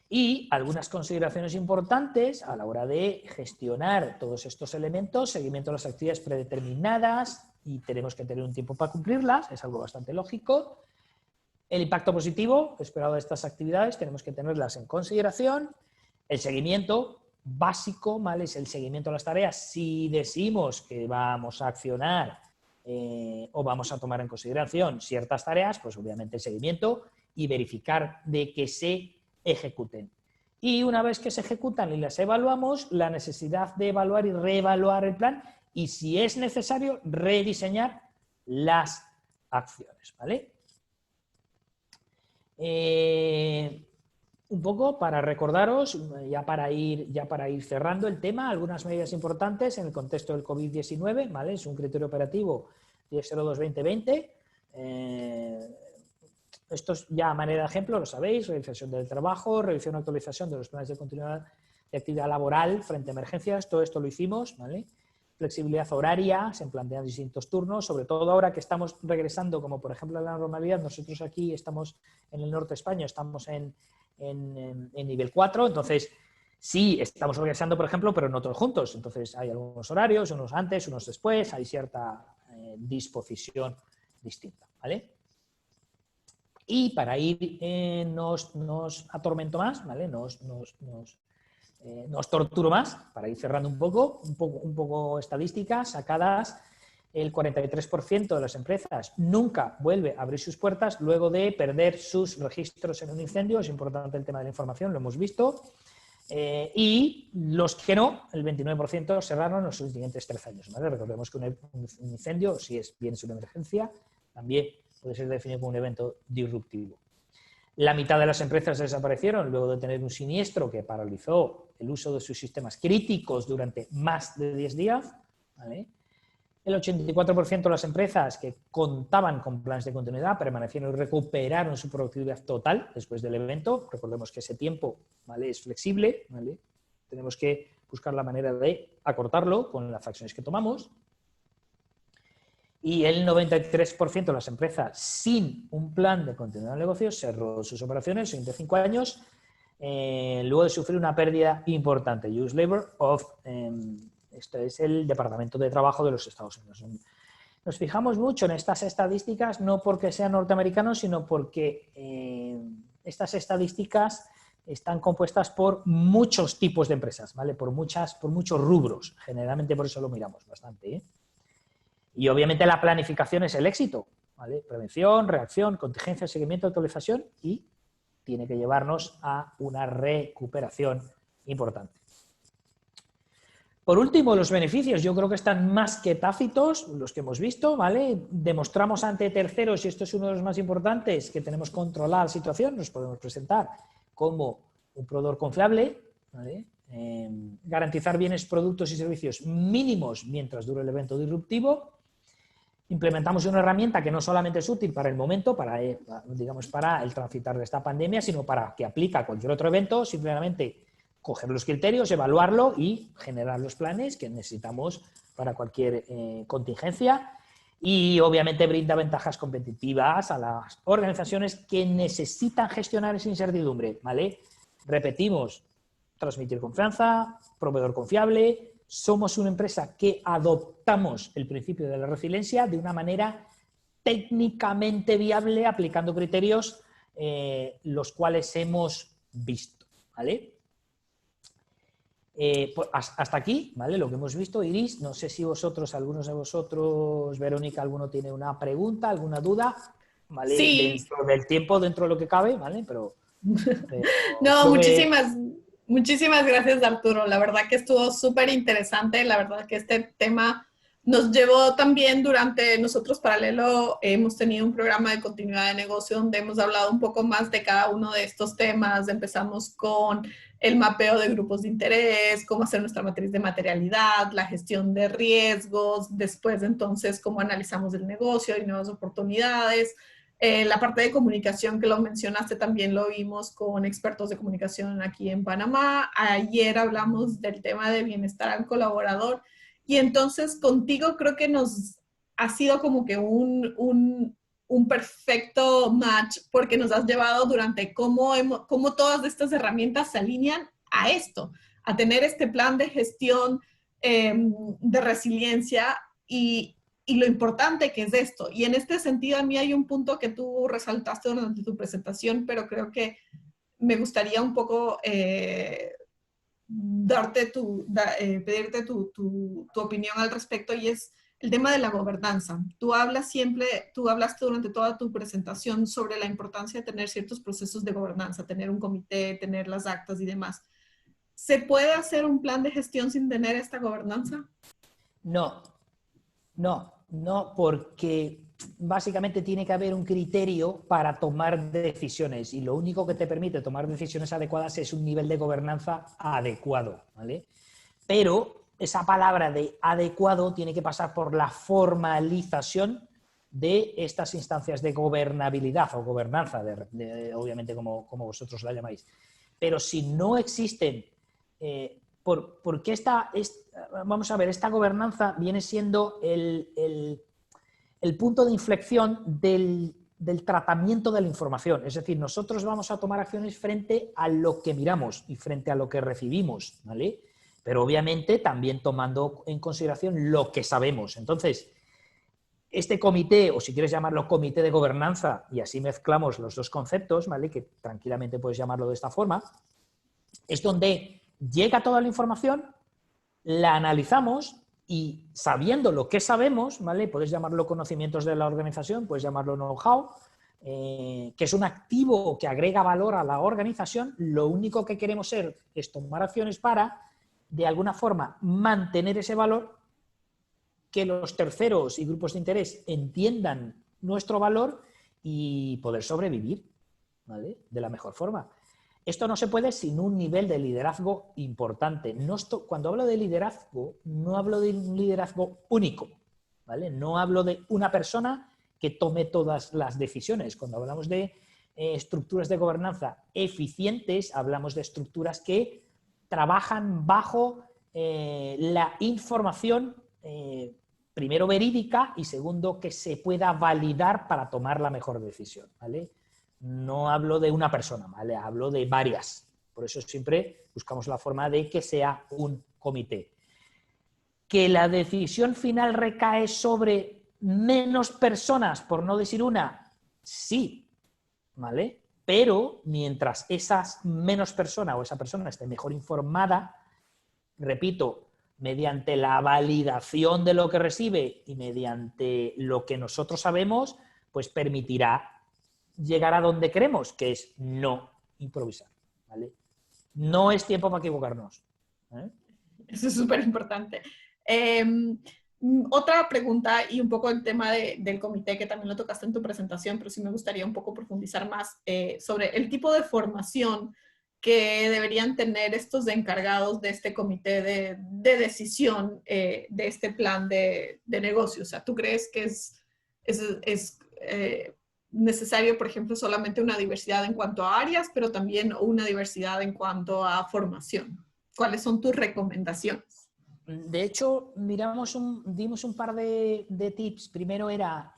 Y algunas consideraciones importantes a la hora de gestionar todos estos elementos: seguimiento de las actividades predeterminadas, y tenemos que tener un tiempo para cumplirlas, es algo bastante lógico. El impacto positivo esperado de estas actividades tenemos que tenerlas en consideración. El seguimiento básico, ¿vale? Es el seguimiento de las tareas. Si decimos que vamos a accionar o vamos a tomar en consideración ciertas tareas, pues obviamente el seguimiento y verificar de que se ejecuten. Y una vez que se ejecutan y las evaluamos, la necesidad de evaluar y reevaluar el plan, y si es necesario, rediseñar las acciones, ¿vale? Un poco para recordaros, ya para ir cerrando el tema, algunas medidas importantes en el contexto del COVID-19, ¿vale? Es un criterio operativo 10.02/2020. Esto es ya a manera de ejemplo, lo sabéis: realización del trabajo, revisión y actualización de los planes de continuidad de actividad laboral frente a emergencias. Todo esto lo hicimos, ¿vale? Flexibilidad horaria, se plantean distintos turnos, sobre todo ahora que estamos regresando, como por ejemplo a la normalidad. Nosotros aquí estamos en el norte de España, estamos en nivel 4, entonces sí estamos regresando, por ejemplo, pero no todos juntos. Entonces hay algunos horarios, unos antes, unos después, hay cierta disposición distinta, ¿vale? Y para ir, nos atormento más, ¿vale? Nos torturo más, para ir cerrando un poco estadísticas sacadas. El 43% de las empresas nunca vuelve a abrir sus puertas luego de perder sus registros en un incendio. Es importante el tema de la información, lo hemos visto. Y los que no, el 29% cerraron en los siguientes 13 años, ¿vale? Recordemos que un incendio, si es bien una emergencia, también puede ser definido como un evento disruptivo. La mitad de las empresas desaparecieron luego de tener un siniestro que paralizó el uso de sus sistemas críticos durante más de 10 días, ¿vale? El 84% de las empresas que contaban con planes de continuidad permanecieron y recuperaron su productividad total después del evento. Recordemos que ese tiempo, ¿vale?, es flexible, ¿vale? Tenemos que buscar la manera de acortarlo con las acciones que tomamos. Y el 93% de las empresas sin un plan de continuidad de negocios cerró sus operaciones en 5 años luego de sufrir una pérdida importante. Use Labor of... esto es el Departamento de Trabajo de los Estados Unidos. Nos fijamos mucho en estas estadísticas no porque sean norteamericanos, sino porque estas estadísticas están compuestas por muchos tipos de empresas, ¿vale? Por muchos rubros. Generalmente por eso lo miramos bastante, ¿eh? Y obviamente la planificación es el éxito, ¿vale? Prevención, reacción, contingencia, seguimiento, actualización, y tiene que llevarnos a una recuperación importante. Por último, los beneficios yo creo que están más que tácitos, los que hemos visto, ¿vale? Demostramos ante terceros, y esto es uno de los más importantes, que tenemos controlada la situación, nos podemos presentar como un proveedor confiable, ¿vale? Garantizar bienes, productos y servicios mínimos mientras dure el evento disruptivo. Implementamos una herramienta que no solamente es útil para el momento, para el transitar de esta pandemia, sino para que aplica a cualquier otro evento. Simplemente coger los criterios, evaluarlo y generar los planes que necesitamos para cualquier contingencia. Y obviamente brinda ventajas competitivas a las organizaciones que necesitan gestionar esa incertidumbre, ¿vale? Repetimos: transmitir confianza, proveedor confiable. Somos una empresa que adoptamos el principio de la resiliencia de una manera técnicamente viable, aplicando criterios los cuales hemos visto, ¿vale? Pues hasta aquí, ¿vale? Lo que hemos visto. Iris, no sé si algunos de vosotros, Verónica, alguno tiene una pregunta, alguna duda, ¿vale? Sí. Dentro del tiempo, dentro de lo que cabe, ¿vale? Pero no, muchísimas gracias, Arturo. La verdad que estuvo súper interesante. La verdad que este tema nos llevó también nosotros paralelo, hemos tenido un programa de continuidad de negocio donde hemos hablado un poco más de cada uno de estos temas. Empezamos con el mapeo de grupos de interés, cómo hacer nuestra matriz de materialidad, la gestión de riesgos, después entonces cómo analizamos el negocio y nuevas oportunidades. La parte de comunicación que lo mencionaste también lo vimos con expertos de comunicación aquí en Panamá. Ayer hablamos del tema de bienestar al colaborador y entonces contigo creo que nos ha sido como que un perfecto match porque nos has llevado durante cómo todas estas herramientas se alinean a esto, a tener este plan de gestión de resiliencia y lo importante que es esto. Y en este sentido, a mí hay un punto que tú resaltaste durante tu presentación, pero creo que me gustaría un poco pedirte tu opinión al respecto, y es el tema de la gobernanza. Tú hablaste durante toda tu presentación sobre la importancia de tener ciertos procesos de gobernanza, tener un comité, tener las actas y demás. ¿Se puede hacer un plan de gestión sin tener esta gobernanza? No, porque básicamente tiene que haber un criterio para tomar decisiones y lo único que te permite tomar decisiones adecuadas es un nivel de gobernanza adecuado, ¿vale? Pero esa palabra de adecuado tiene que pasar por la formalización de estas instancias de gobernabilidad o gobernanza, obviamente como vosotros la llamáis. Pero si no existen... porque vamos a ver, esta gobernanza viene siendo el punto de inflexión del tratamiento de la información. Es decir, nosotros vamos a tomar acciones frente a lo que miramos y frente a lo que recibimos, ¿vale? Pero obviamente también tomando en consideración lo que sabemos. Entonces, este comité, o si quieres llamarlo comité de gobernanza, y así mezclamos los dos conceptos, ¿vale? Que tranquilamente puedes llamarlo de esta forma, es donde llega toda la información, la analizamos y sabiendo lo que sabemos, ¿vale? Puedes llamarlo conocimientos de la organización, puedes llamarlo know-how, que es un activo que agrega valor a la organización. Lo único que queremos es tomar acciones para, de alguna forma, mantener ese valor, que los terceros y grupos de interés entiendan nuestro valor y poder sobrevivir, ¿vale? De la mejor forma. Esto no se puede sin un nivel de liderazgo importante. Cuando hablo de liderazgo, no hablo de un liderazgo único, ¿vale? No hablo de una persona que tome todas las decisiones. Cuando hablamos de estructuras de gobernanza eficientes, hablamos de estructuras que trabajan bajo la información, primero verídica y segundo que se pueda validar para tomar la mejor decisión, ¿vale? No hablo de una persona, ¿vale? Hablo de varias. Por eso siempre buscamos la forma de que sea un comité. Que la decisión final recae sobre menos personas, por no decir una, sí, ¿vale? Pero mientras esas menos personas o esa persona esté mejor informada, repito, mediante la validación de lo que recibe y mediante lo que nosotros sabemos, pues permitirá llegar a donde queremos, que es no improvisar, ¿vale? No es tiempo para equivocarnos, ¿eh? Eso es súper importante. Otra pregunta y un poco el tema del comité, que también lo tocaste en tu presentación, pero sí me gustaría un poco profundizar más sobre el tipo de formación que deberían tener estos encargados de este comité de decisión de este plan de negocio. O sea, ¿tú crees que es necesario, por ejemplo, solamente una diversidad en cuanto a áreas, pero también una diversidad en cuanto a formación? ¿Cuáles son tus recomendaciones? De hecho, dimos un par de tips. Primero era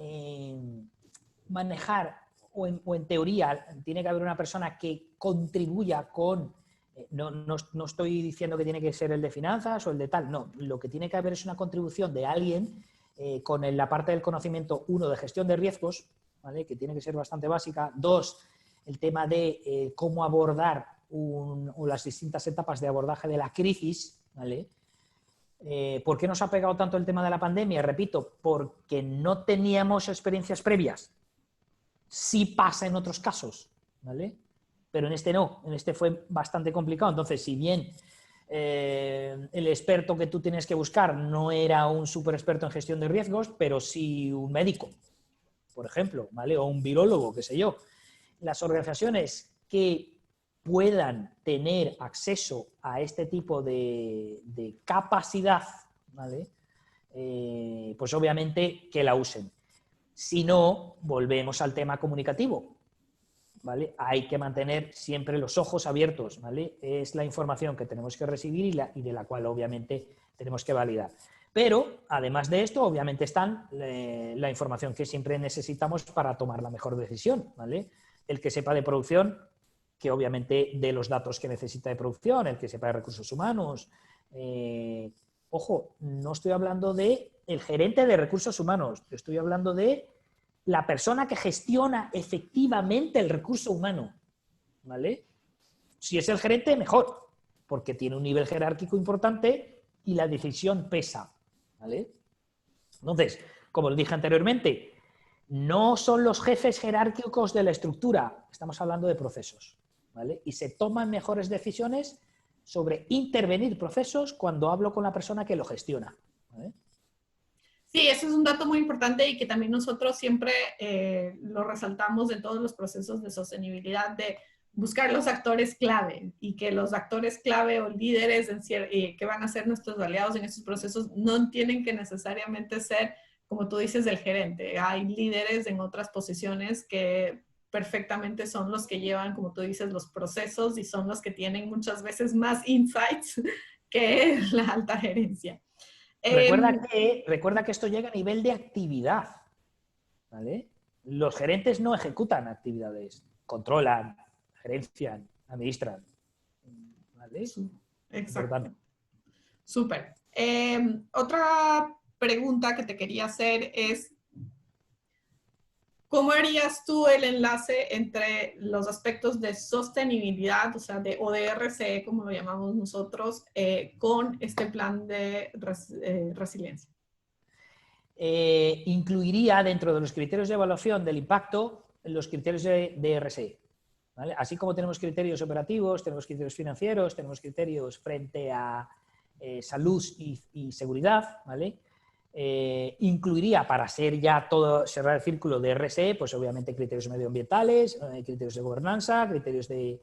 manejar, o en teoría, tiene que haber una persona que contribuya con... No estoy diciendo que tiene que ser el de finanzas o el de tal, no. Lo que tiene que haber es una contribución de alguien con la parte del conocimiento, uno, de gestión de riesgos, ¿vale? Que tiene que ser bastante básica. Dos, el tema de cómo abordar las distintas etapas de abordaje de la crisis, ¿vale? ¿Por qué nos ha pegado tanto el tema de la pandemia? Repito, porque no teníamos experiencias previas. Sí pasa en otros casos, ¿vale? Pero en este no, en este fue bastante complicado. Entonces, si bien el experto que tú tienes que buscar no era un súper experto en gestión de riesgos, pero sí un médico, por ejemplo, ¿vale? O un virólogo, qué sé yo. Las organizaciones que puedan tener acceso a este tipo de capacidad, ¿vale? Pues obviamente que la usen. Si no, volvemos al tema comunicativo, ¿vale? Hay que mantener siempre los ojos abiertos, ¿vale? Es la información que tenemos que recibir y de la cual obviamente tenemos que validar. Pero, además de esto, obviamente están la información que siempre necesitamos para tomar la mejor decisión, ¿vale? El que sepa de producción, que obviamente de los datos que necesita de producción, el que sepa de recursos humanos. Ojo, no estoy hablando de el gerente de recursos humanos, estoy hablando de la persona que gestiona efectivamente el recurso humano, ¿vale? Si es el gerente, mejor, porque tiene un nivel jerárquico importante y la decisión pesa, ¿vale? Entonces, como lo dije anteriormente, no son los jefes jerárquicos de la estructura, estamos hablando de procesos, ¿vale? Y se toman mejores decisiones sobre intervenir procesos cuando hablo con la persona que lo gestiona, ¿vale? Sí, eso es un dato muy importante y que también nosotros siempre lo resaltamos en todos los procesos de sostenibilidad, de buscar los actores clave y que los actores clave o líderes que van a ser nuestros aliados en estos procesos no tienen que necesariamente ser, como tú dices, el gerente. Hay líderes en otras posiciones que perfectamente son los que llevan, como tú dices, los procesos y son los que tienen muchas veces más insights que la alta gerencia. Recuerda que esto llega a nivel de actividad, ¿vale? Los gerentes no ejecutan actividades, controlan, gerencian, administran, ¿vale? Exacto. Súper. Otra pregunta que te quería hacer es, ¿cómo harías tú el enlace entre los aspectos de sostenibilidad, o sea, de RCE, como lo llamamos nosotros, con este plan de resiliencia? Incluiría dentro de los criterios de evaluación del impacto los criterios de RSE, ¿vale? Así como tenemos criterios operativos, tenemos criterios financieros, tenemos criterios frente a salud y seguridad, ¿vale? Incluiría, para ser ya todo, cerrar el círculo de RSE, pues obviamente criterios medioambientales, criterios de gobernanza, criterios de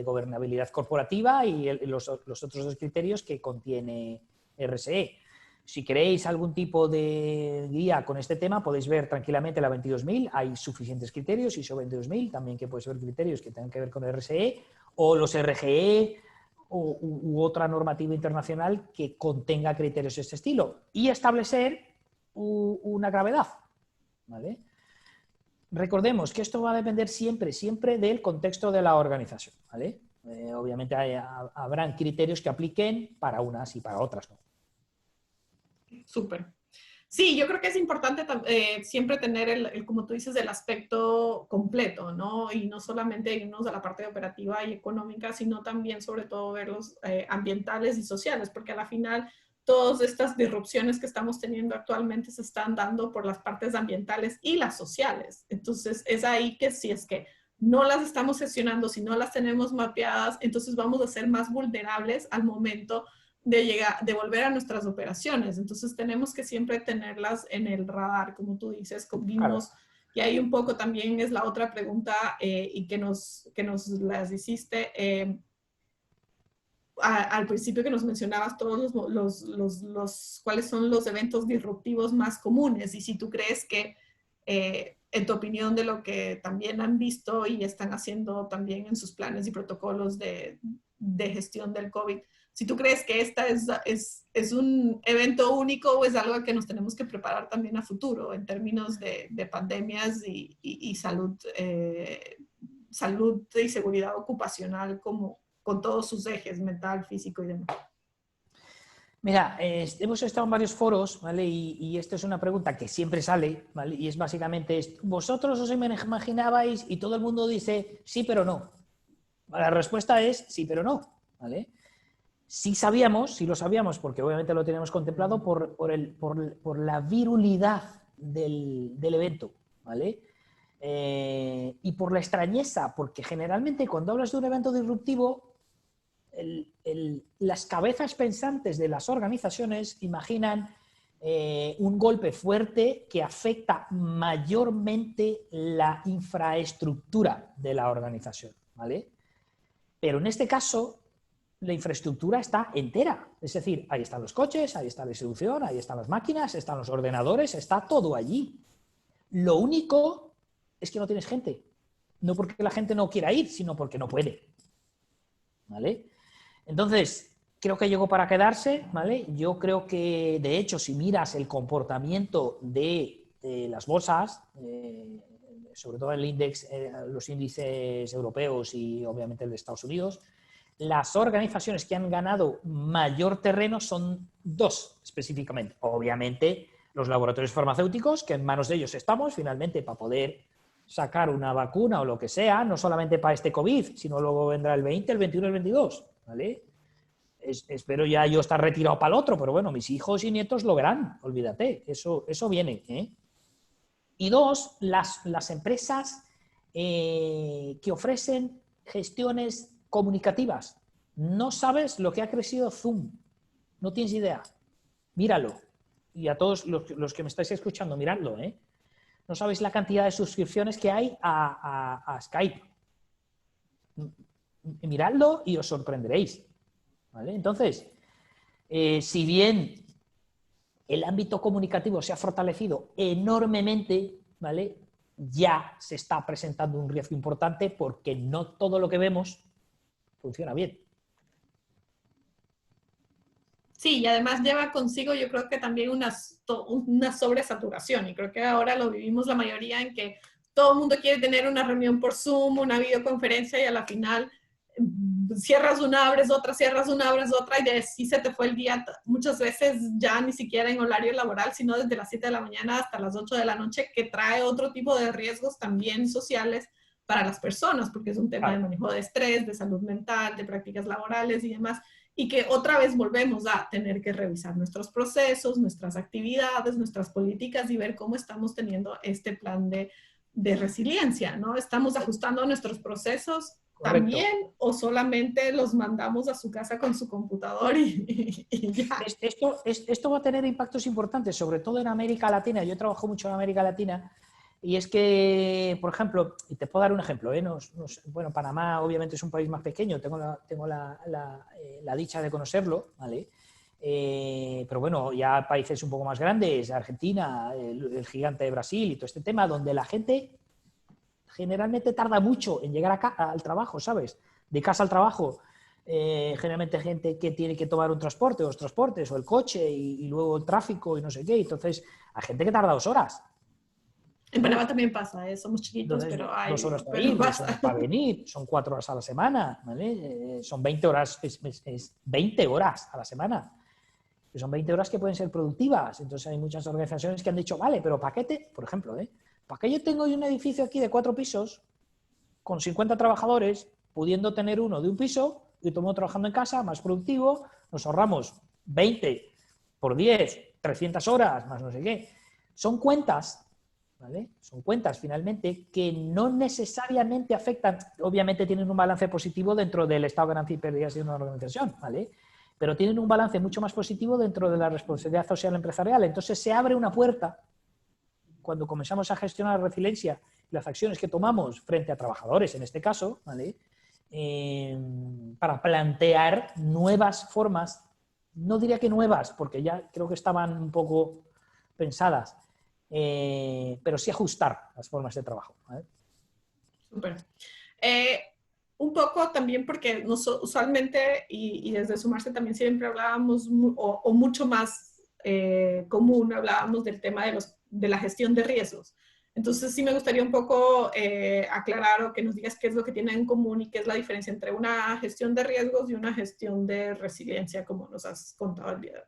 gobernabilidad corporativa y los otros dos criterios que contiene RSE. Si queréis algún tipo de guía con este tema, podéis ver tranquilamente la 22.000, hay suficientes criterios, ISO 22.000, también que podéis ver criterios que tengan que ver con RSE, o los RGE, u otra normativa internacional que contenga criterios de este estilo, y establecer una gravedad, ¿vale? Recordemos que esto va a depender siempre del contexto de la organización, ¿vale? Obviamente habrán criterios que apliquen para unas y para otras, ¿no? Súper. Sí, yo creo que es importante siempre tener, como tú dices, el aspecto completo, ¿no? Y no solamente irnos a la parte operativa y económica, sino también, sobre todo, ver los ambientales y sociales, porque a la final todas estas disrupciones que estamos teniendo actualmente se están dando por las partes ambientales y las sociales. Entonces, es ahí que si es que no las estamos gestionando, si no las tenemos mapeadas, entonces vamos a ser más vulnerables al momento de volver a nuestras operaciones. Entonces tenemos que siempre tenerlas en el radar, como tú dices, vimos, claro. Y ahí un poco también es la otra pregunta y que nos las hiciste al principio, que nos mencionabas todos cuáles son los eventos disruptivos más comunes, y si tú crees que en tu opinión, de lo que también han visto y están haciendo también en sus planes y protocolos de gestión del COVID, si tú crees que esta es un evento único o es algo que nos tenemos que preparar también a futuro en términos de pandemias y salud, salud y seguridad ocupacional, como con todos sus ejes, mental, físico y demás. Mira, hemos estado en varios foros, ¿vale? Y esto es una pregunta que siempre sale, ¿vale? Y es básicamente, ¿vosotros os imaginabais? Y todo el mundo dice sí, pero no. La respuesta es sí, pero no, ¿vale? Sí lo sabíamos, porque obviamente lo teníamos contemplado por la virulidad del evento, ¿vale? Y por la extrañeza, porque generalmente cuando hablas de un evento disruptivo, las cabezas pensantes de las organizaciones imaginan un golpe fuerte que afecta mayormente la infraestructura de la organización, ¿vale? Pero en este caso, la infraestructura está entera. Es decir, ahí están los coches, ahí está la distribución, ahí están las máquinas, están los ordenadores, está todo allí. Lo único es que no tienes gente. No porque la gente no quiera ir, sino porque no puede. ¿Vale? Entonces, creo que llegó para quedarse, ¿vale? Yo creo que, de hecho, si miras el comportamiento de las bolsas, sobre todo el índice, los índices europeos y obviamente el de Estados Unidos, las organizaciones que han ganado mayor terreno son dos específicamente. Obviamente, los laboratorios farmacéuticos, que en manos de ellos estamos finalmente para poder sacar una vacuna o lo que sea, no solamente para este COVID, sino luego vendrá el 20, el 21, el 22, ¿vale? Espero ya yo estar retirado para el otro, pero bueno, mis hijos y nietos lo verán, olvídate, eso viene, ¿eh? Y dos, las empresas que ofrecen gestiones comunicativas. No sabes lo que ha crecido Zoom, no tienes idea, míralo. Y a todos los que me estáis escuchando, miradlo, ¿eh? No sabéis la cantidad de suscripciones que hay a Skype. Miradlo y os sorprenderéis, ¿vale? Entonces, si bien el ámbito comunicativo se ha fortalecido enormemente, ¿vale? Ya se está presentando un riesgo importante porque no todo lo que vemos funciona bien. Sí, y además lleva consigo, yo creo que también una sobresaturación, y creo que ahora lo vivimos la mayoría en que todo el mundo quiere tener una reunión por Zoom, una videoconferencia, y a la final cierras una, abres otra, cierras una, abres otra, y de así se te fue el día, muchas veces ya ni siquiera en horario laboral, sino desde las 7 de la mañana hasta las 8 de la noche, que trae otro tipo de riesgos también sociales para las personas, porque es un tema de manejo de estrés, de salud mental, de prácticas laborales y demás, y que otra vez volvemos a tener que revisar nuestros procesos, nuestras actividades, nuestras políticas y ver cómo estamos teniendo este plan de resiliencia, ¿no? ¿Estamos ajustando nuestros procesos también o solamente los mandamos a su casa con su computador y ya? Esto va a tener impactos importantes, sobre todo en América Latina. Yo trabajo mucho en América Latina. Y es que, por ejemplo, y te puedo dar un ejemplo, ¿eh? Bueno, Panamá obviamente es un país más pequeño, tengo la dicha de conocerlo, ¿vale? Pero bueno, ya países un poco más grandes, Argentina, el gigante de Brasil y todo este tema, donde la gente generalmente tarda mucho en llegar al trabajo, ¿sabes? De casa al trabajo. Generalmente gente que tiene que tomar un transporte o los transportes o el coche y luego el tráfico y no sé qué. Entonces, hay gente que tarda 2 horas. En Panamá también pasa, somos chiquitos, Entonces, pero hay... 2 horas para ir, 2 horas para venir, son 4 horas a la semana, ¿vale? Son 20 horas, es 20 horas a la semana. Que son 20 horas que pueden ser productivas. Entonces hay muchas organizaciones que han dicho, vale, pero ¿para qué por ejemplo, ¿para qué yo tengo un edificio aquí de 4 pisos con 50 trabajadores, pudiendo tener uno de un piso y todo el mundo trabajando en casa, más productivo, nos ahorramos 20 por 10, 300 horas, más no sé qué? Son cuentas, ¿vale? Son cuentas finalmente que no necesariamente afectan, obviamente tienen un balance positivo dentro del estado de ganancias y pérdidas de una organización, ¿vale? Pero tienen un balance mucho más positivo dentro de la responsabilidad social empresarial. Entonces se abre una puerta cuando comenzamos a gestionar la resiliencia y las acciones que tomamos frente a trabajadores, en este caso, ¿vale? Para plantear nuevas formas, no diría que nuevas, porque ya creo que estaban un poco pensadas, pero sí ajustar las formas de trabajo, ¿vale? Súper. Un poco también porque usualmente, y desde Sumarse también siempre hablábamos, o mucho más común, hablábamos del tema de la gestión de riesgos. Entonces sí me gustaría un poco aclarar o que nos digas qué es lo que tienen en común y qué es la diferencia entre una gestión de riesgos y una gestión de resiliencia, como nos has contado el día de hoy.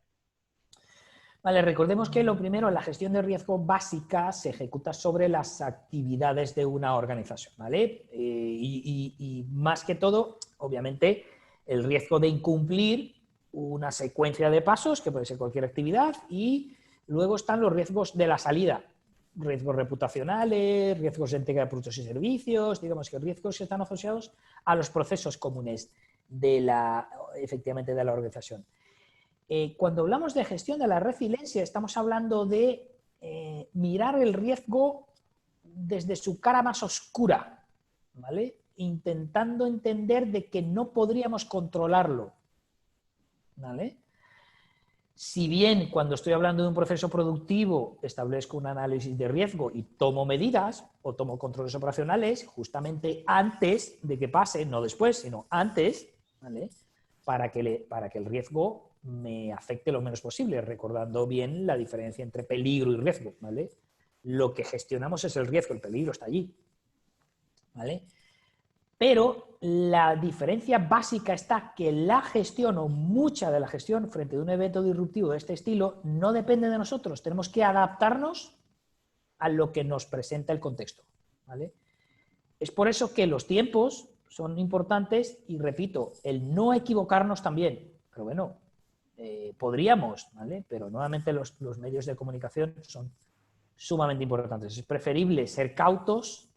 Vale, recordemos que lo primero, la gestión de riesgo básica se ejecuta sobre las actividades de una organización, ¿vale? Y más que todo, obviamente, el riesgo de incumplir una secuencia de pasos, que puede ser cualquier actividad, y luego están los riesgos de la salida, riesgos reputacionales, riesgos de entrega de productos y servicios, digamos que riesgos que están asociados a los procesos comunes efectivamente de la organización. Cuando hablamos de gestión de la resiliencia, estamos hablando de mirar el riesgo desde su cara más oscura, ¿vale? Intentando entender de que no podríamos controlarlo, ¿vale? Si bien cuando estoy hablando de un proceso productivo establezco un análisis de riesgo y tomo medidas o tomo controles operacionales justamente antes de que pase, no después, sino antes, ¿vale? Para que el riesgo me afecte lo menos posible, recordando bien la diferencia entre peligro y riesgo, ¿vale? Lo que gestionamos es el riesgo, el peligro está allí, ¿vale? Pero la diferencia básica está que la gestión o mucha de la gestión frente a un evento disruptivo de este estilo no depende de nosotros, tenemos que adaptarnos a lo que nos presenta el contexto, ¿vale? Es por eso que los tiempos son importantes y, repito, el no equivocarnos también, pero bueno, podríamos, ¿vale? Pero nuevamente los medios de comunicación son sumamente importantes. Es preferible ser cautos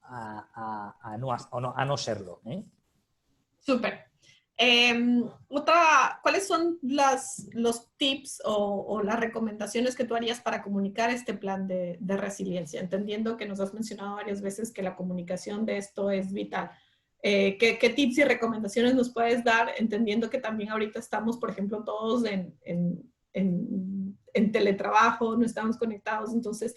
a no serlo, ¿eh? Súper. ¿Cuáles son los tips o las recomendaciones que tú harías para comunicar este plan de resiliencia? Entendiendo que nos has mencionado varias veces que la comunicación de esto es vital. ¿Qué tips y recomendaciones nos puedes dar? Entendiendo que también ahorita estamos, por ejemplo, todos en teletrabajo, no estamos conectados. Entonces,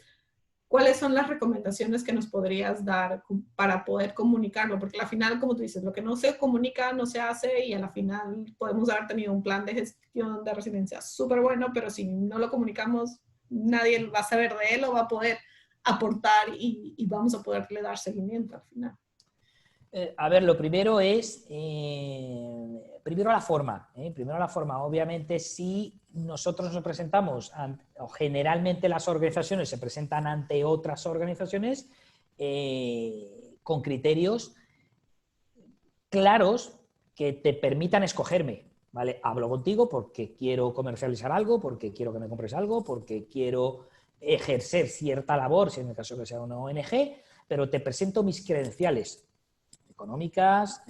¿cuáles son las recomendaciones que nos podrías dar para poder comunicarlo? Porque al final, como tú dices, lo que no se comunica no se hace y a la final podemos haber tenido un plan de gestión de resiliencia súper bueno, pero si no lo comunicamos, nadie va a saber de él o va a poder aportar y vamos a poderle dar seguimiento al final. A ver, lo primero es, primero la forma. Primero la forma. Obviamente, si nosotros nos presentamos, o generalmente las organizaciones se presentan ante otras organizaciones con criterios claros que te permitan escogerme, ¿vale? Hablo contigo porque quiero comercializar algo, porque quiero que me compres algo, porque quiero ejercer cierta labor, si en el caso que sea una ONG, pero te presento mis credenciales económicas,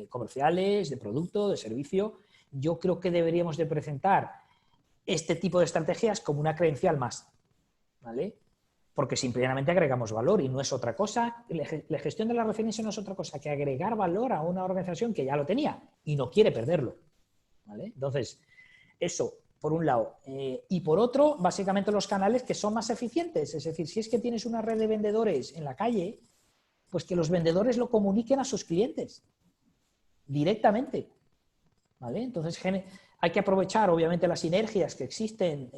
comerciales, de producto, de servicio. Yo creo que deberíamos de presentar este tipo de estrategias como una credencial más, ¿vale? Porque simplemente agregamos valor y no es otra cosa. La gestión de la resiliencia no es otra cosa que agregar valor a una organización que ya lo tenía y no quiere perderlo, ¿vale? Entonces, eso, por un lado. Y por otro, básicamente los canales que son más eficientes. Es decir, si es que tienes una red de vendedores en la calle, pues que los vendedores lo comuniquen a sus clientes directamente, ¿vale? Entonces hay que aprovechar obviamente las sinergias que existen,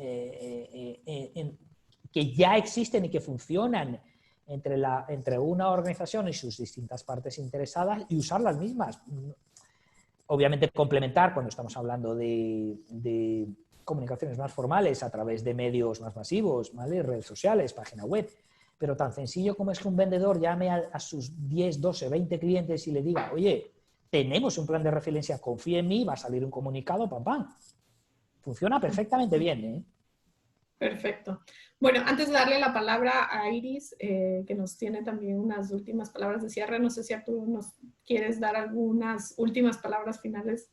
que ya existen y que funcionan entre una organización y sus distintas partes interesadas y usar las mismas. Obviamente complementar cuando estamos hablando de comunicaciones más formales a través de medios más masivos, ¿vale? Redes sociales, página web. Pero tan sencillo como es que un vendedor llame a sus 10, 12, 20 clientes y le diga, oye, tenemos un plan de resiliencia, confía en mí, va a salir un comunicado, pam, pam. Funciona perfectamente bien, ¿eh? Perfecto. Bueno, antes de darle la palabra a Iris, que nos tiene también unas últimas palabras de cierre, no sé si tú nos quieres dar algunas últimas palabras finales.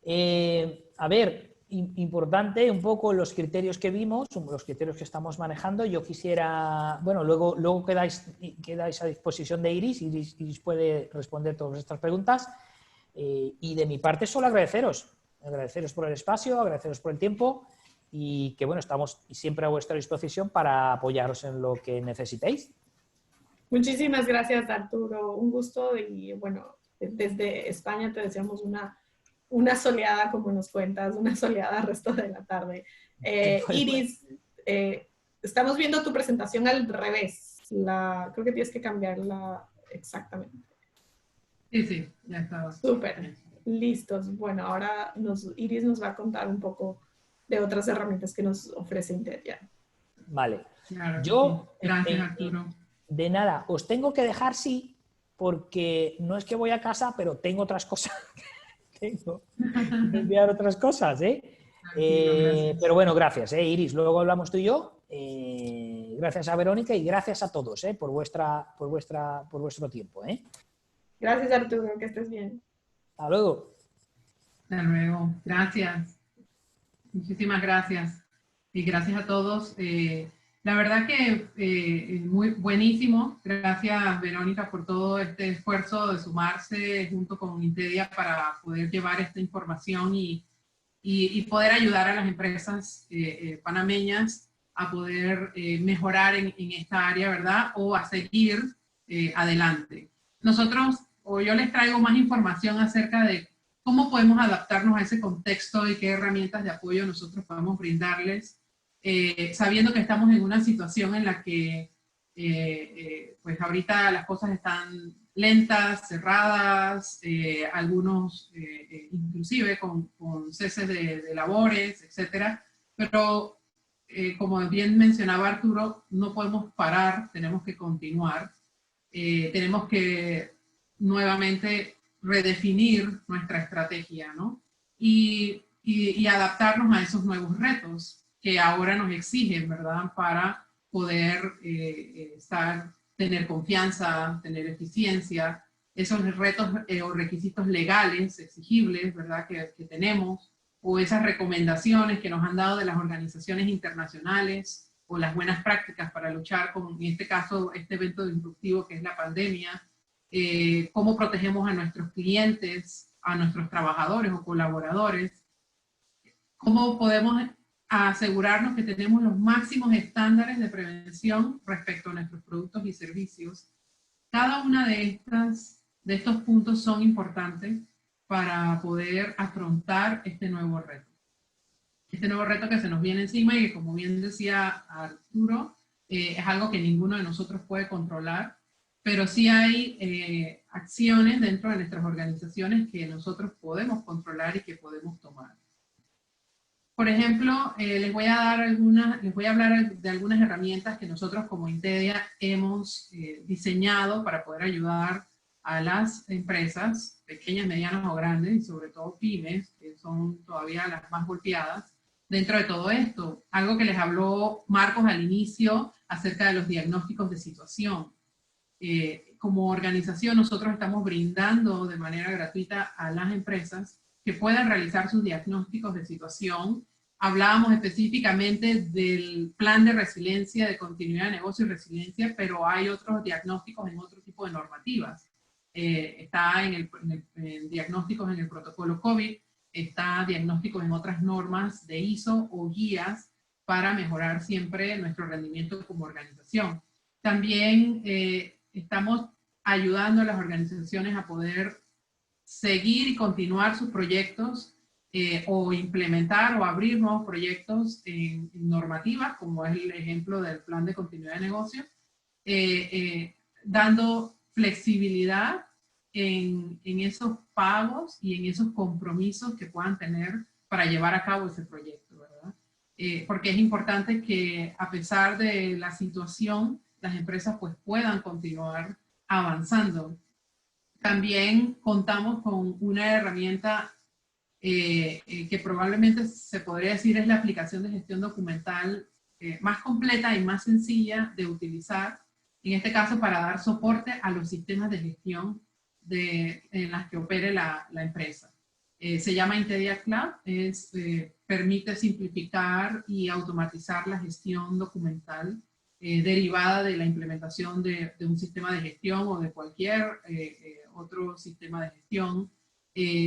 A ver, importante un poco los criterios que vimos, los criterios que estamos manejando. Yo quisiera, bueno, luego quedáis a disposición de Iris. Iris puede responder todas estas preguntas. Y de mi parte solo agradeceros por el espacio, agradeceros por el tiempo y que bueno, estamos siempre a vuestra disposición para apoyaros en lo que necesitéis. Muchísimas gracias, Arturo. Un gusto y bueno, desde España te deseamos una soleada, como nos cuentas, una soleada resto de la tarde. Iris, estamos viendo tu presentación al revés. Creo que tienes que cambiarla exactamente. Sí, ya estaba. Súper, listos. Bueno, ahora Iris nos va a contar un poco de otras herramientas que nos ofrece Intedia. Vale. Claro, Yo, sí. Gracias, Arturo. De nada, os tengo que dejar, sí, porque no es que voy a casa, pero tengo otras cosas. Tengo que enviar otras cosas, ¿eh? Pero bueno, gracias, Iris. Luego hablamos tú y yo. Gracias a Verónica y gracias a todos, por vuestro tiempo, ¿eh? Gracias, Arturo, que estés bien. Hasta luego. Hasta luego. Gracias. Muchísimas gracias. Y gracias a todos La verdad que muy buenísimo. Gracias, Verónica, por todo este esfuerzo de sumarse junto con Intedia para poder llevar esta información y poder ayudar a las empresas panameñas a poder mejorar en esta área, ¿verdad? O a seguir adelante. Nosotros, o yo les traigo más información acerca de cómo podemos adaptarnos a ese contexto y qué herramientas de apoyo nosotros podemos brindarles, sabiendo que estamos en una situación en la que pues ahorita las cosas están lentas, cerradas, algunos inclusive con ceses de labores, etcétera, pero como bien mencionaba Arturo, no podemos parar, tenemos que continuar, tenemos que nuevamente redefinir nuestra estrategia, ¿no? Y adaptarnos a esos nuevos retos que ahora nos exigen, ¿verdad? Para poder tener confianza, tener eficiencia, esos retos o requisitos legales exigibles, ¿verdad? Que tenemos, o esas recomendaciones que nos han dado de las organizaciones internacionales, o las buenas prácticas para luchar con, en este caso, este evento disruptivo que es la pandemia, cómo protegemos a nuestros clientes, a nuestros trabajadores o colaboradores, cómo podemos asegurarnos que tenemos los máximos estándares de prevención respecto a nuestros productos y servicios. Cada una de estos puntos son importantes para poder afrontar este nuevo reto. Este nuevo reto que se nos viene encima y que, como bien decía Arturo, es algo que ninguno de nosotros puede controlar, pero sí hay acciones dentro de nuestras organizaciones que nosotros podemos controlar y que podemos tomar. Por ejemplo, les voy a hablar de algunas herramientas que nosotros como Intedia hemos diseñado para poder ayudar a las empresas, pequeñas, medianas o grandes, y sobre todo pymes, que son todavía las más golpeadas, dentro de todo esto. Algo que les habló Marcos al inicio acerca de los diagnósticos de situación. Como organización nosotros estamos brindando de manera gratuita a las empresas que puedan realizar sus diagnósticos de situación. Hablábamos específicamente del plan de resiliencia, de continuidad de negocio y resiliencia, pero hay otros diagnósticos en otro tipo de normativas. Está en diagnósticos en el protocolo COVID, está diagnósticos en otras normas de ISO o guías para mejorar siempre nuestro rendimiento como organización. También estamos ayudando a las organizaciones a poder seguir y continuar sus proyectos o implementar o abrir nuevos proyectos en normativas, como es el ejemplo del plan de continuidad de negocio, dando flexibilidad en esos pagos y en esos compromisos que puedan tener para llevar a cabo ese proyecto, ¿verdad? Porque es importante que a pesar de la situación, las empresas pues puedan continuar avanzando. También contamos con una herramienta que probablemente se podría decir es la aplicación de gestión documental más completa y más sencilla de utilizar, en este caso para dar soporte a los sistemas de gestión en las que opere la empresa. Se llama Intedia Cloud, permite simplificar y automatizar la gestión documental derivada de la implementación de un sistema de gestión o de cualquier otro sistema de gestión.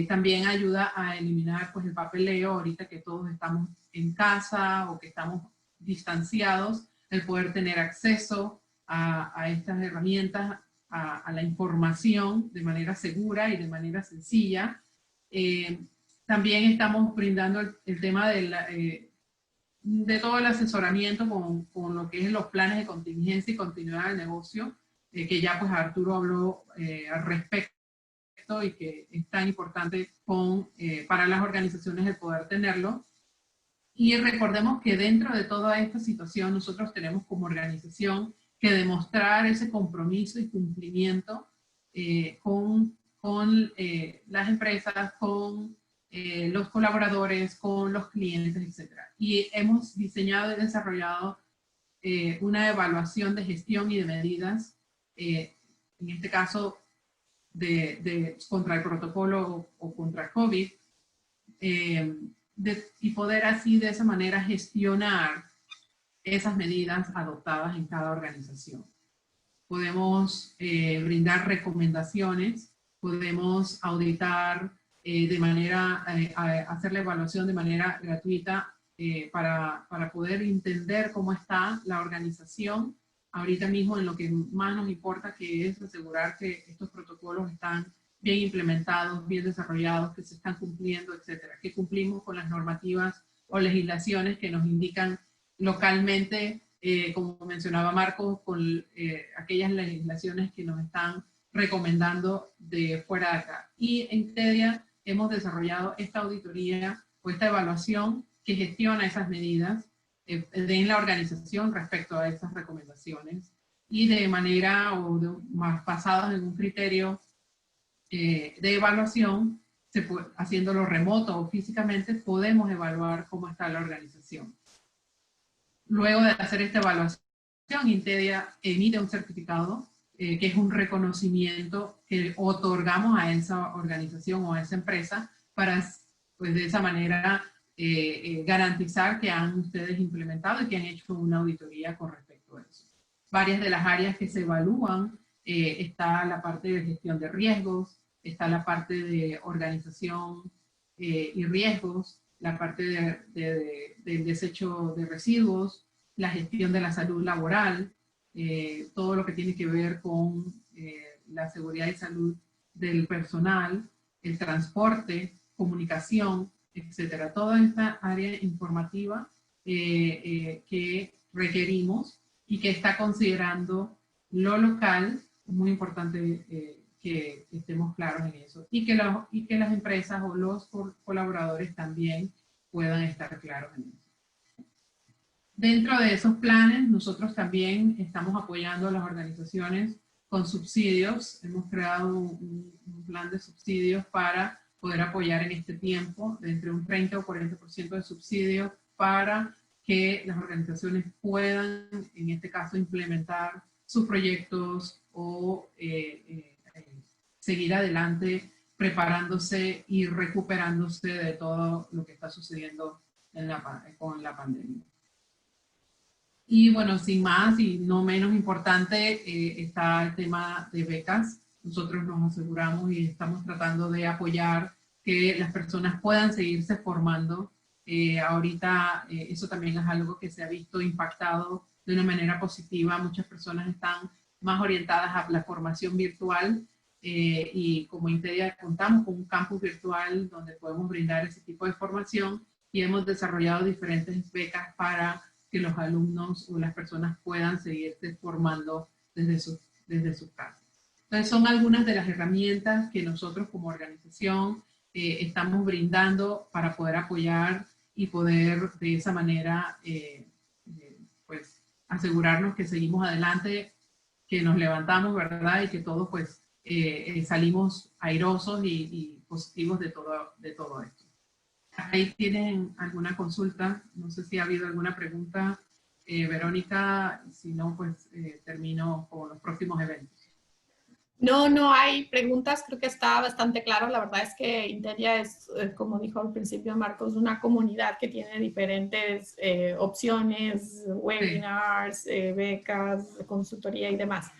También ayuda a eliminar pues, el papeleo ahorita que todos estamos en casa o que estamos distanciados, el poder tener acceso a estas herramientas, a la información de manera segura y de manera sencilla. También estamos brindando el tema de todo el asesoramiento con lo que es los planes de contingencia y continuidad del negocio, que ya pues Arturo habló al respecto y que es tan importante para las organizaciones el poder tenerlo. Y recordemos que dentro de toda esta situación nosotros tenemos como organización que demostrar ese compromiso y cumplimiento con las empresas, con los colaboradores, con los clientes, etc. Y hemos diseñado y desarrollado una evaluación de gestión y de medidas, en este caso contra el protocolo o contra COVID, y poder así de esa manera gestionar esas medidas adoptadas en cada organización. Podemos brindar recomendaciones, podemos auditar hacer la evaluación de manera gratuita para poder entender cómo está la organización ahorita mismo en lo que más nos importa, que es asegurar que estos protocolos están bien implementados, bien desarrollados, que se están cumpliendo, etcétera, que cumplimos con las normativas o legislaciones que nos indican localmente, como mencionaba Marcos, con aquellas legislaciones que nos están recomendando de fuera de acá. Y en TEDIA hemos desarrollado esta auditoría o esta evaluación que gestiona esas medidas en la organización respecto a esas recomendaciones, y de manera más basadas en un criterio de evaluación, haciéndolo remoto o físicamente, podemos evaluar cómo está la organización. Luego de hacer esta evaluación, Intedia emite un certificado que es un reconocimiento que otorgamos a esa organización o a esa empresa para, pues, de esa manera garantizar que han ustedes implementado y que han hecho una auditoría con respecto a eso. Varias de las áreas que se evalúan, está la parte de gestión de riesgos, está la parte de organización y riesgos, la parte del desecho de residuos, la gestión de la salud laboral, todo lo que tiene que ver con la seguridad y salud del personal, el transporte, comunicación, etcétera. Toda esta área informativa que requerimos y que está considerando lo local, muy importante que estemos claros en eso, y que las empresas o los colaboradores también puedan estar claros en eso. Dentro de esos planes, nosotros también estamos apoyando a las organizaciones con subsidios. Hemos creado un plan de subsidios para poder apoyar en este tiempo, de entre un 30 o 40% de subsidios, para que las organizaciones puedan, en este caso, implementar sus proyectos o seguir adelante preparándose y recuperándose de todo lo que está sucediendo con la pandemia. Y bueno, sin más y no menos importante, está el tema de becas. Nosotros nos aseguramos y estamos tratando de apoyar que las personas puedan seguirse formando. Ahorita eso también es algo que se ha visto impactado de una manera positiva. Muchas personas están más orientadas a la formación virtual y como Intedia contamos con un campus virtual donde podemos brindar ese tipo de formación, y hemos desarrollado diferentes becas para que los alumnos o las personas puedan seguirse formando desde sus casas. Entonces son algunas de las herramientas que nosotros como organización estamos brindando para poder apoyar y poder de esa manera pues asegurarnos que seguimos adelante, que nos levantamos, ¿verdad? Y que todos pues salimos airosos y positivos de todo esto. Ahí tienen alguna consulta, no sé si ha habido alguna pregunta, Verónica, si no pues termino con los próximos eventos. No hay preguntas, creo que está bastante claro. La verdad es que Intedia es, como dijo al principio Marcos, una comunidad que tiene diferentes opciones, webinars, becas, consultoría y demás.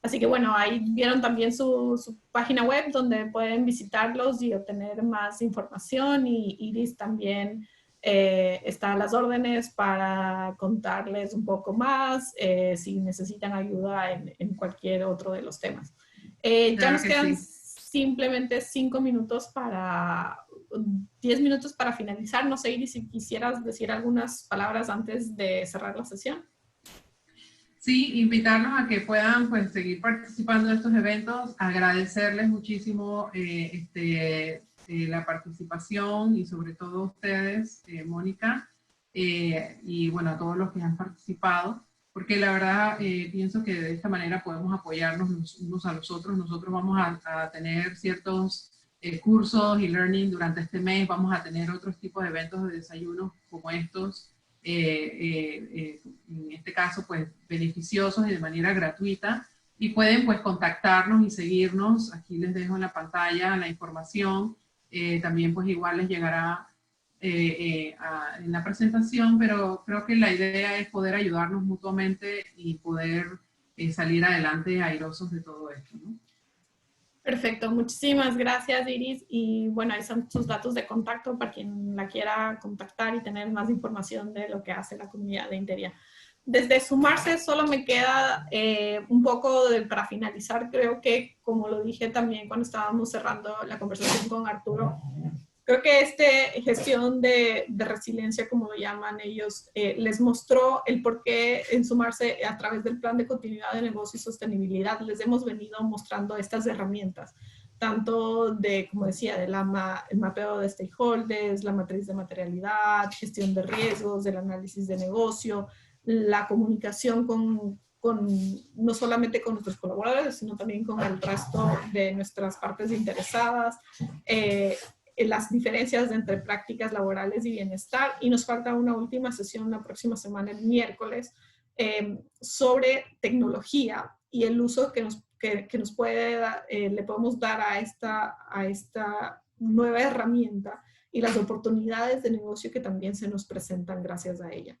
Así que bueno, ahí vieron también su página web donde pueden visitarlos y obtener más información, y Iris también está a las órdenes para contarles un poco más si necesitan ayuda en cualquier otro de los temas. Ya nos quedan simplemente 5 minutos 10 minutos para finalizar. No sé, Iris, si quisieras decir algunas palabras antes de cerrar la sesión. Sí, invitarlos a que puedan pues seguir participando en estos eventos, agradecerles muchísimo la participación y sobre todo a ustedes, Mónica, y bueno, a todos los que han participado, porque la verdad pienso que de esta manera podemos apoyarnos unos a los otros. Nosotros vamos a tener ciertos cursos y learning durante este mes, vamos a tener otros tipos de eventos de desayunos como estos, en este caso pues beneficiosos y de manera gratuita, y pueden pues contactarnos y seguirnos. Aquí les dejo en la pantalla la información, también pues igual les llegará en la presentación, pero creo que la idea es poder ayudarnos mutuamente y poder salir adelante airosos de todo esto, ¿no? Perfecto, muchísimas gracias, Iris. Y bueno, ahí son sus datos de contacto para quien la quiera contactar y tener más información de lo que hace la comunidad de Interia. Desde Sumarse solo me queda un poco para finalizar. Creo que, como lo dije también cuando estábamos cerrando la conversación con Arturo, creo que gestión de resiliencia, como lo llaman ellos, les mostró el por qué en Sumarse a través del plan de continuidad de negocio y sostenibilidad les hemos venido mostrando estas herramientas, tanto de, como decía, el mapeo de stakeholders, la matriz de materialidad, gestión de riesgos, del análisis de negocio, la comunicación no solamente con nuestros colaboradores, sino también con el resto de nuestras partes interesadas, las diferencias entre prácticas laborales y bienestar. Y nos falta una última sesión la próxima semana, el miércoles, sobre tecnología y el uso que nos le podemos dar a esta nueva herramienta y las oportunidades de negocio que también se nos presentan gracias a ella.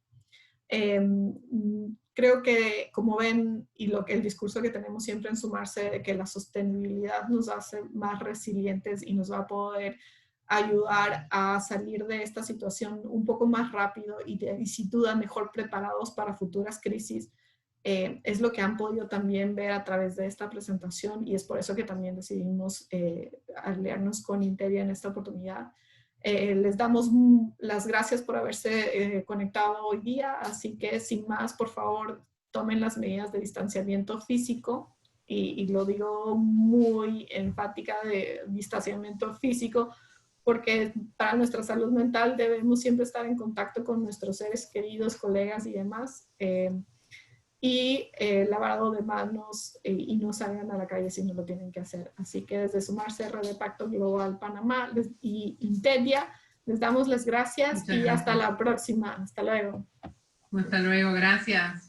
Creo que, como ven, y el discurso que tenemos siempre en Sumarse, de que la sostenibilidad nos hace más resilientes y nos va a poder ayudar a salir de esta situación un poco más rápido y sin duda mejor preparados para futuras crisis, es lo que han podido también ver a través de esta presentación, y es por eso que también decidimos aliarnos con Interia en esta oportunidad. Les damos las gracias por haberse conectado hoy día, así que sin más, por favor, tomen las medidas de distanciamiento físico, y lo digo muy enfática, de distanciamiento físico, porque para nuestra salud mental debemos siempre estar en contacto con nuestros seres queridos, colegas y demás, lavado de manos, y no salgan a la calle si no lo tienen que hacer. Así que desde Sumarse, Red de Pacto Global Panamá y Interia, les damos las gracias. Muchas gracias. Hasta la próxima. Hasta luego. Hasta luego, gracias.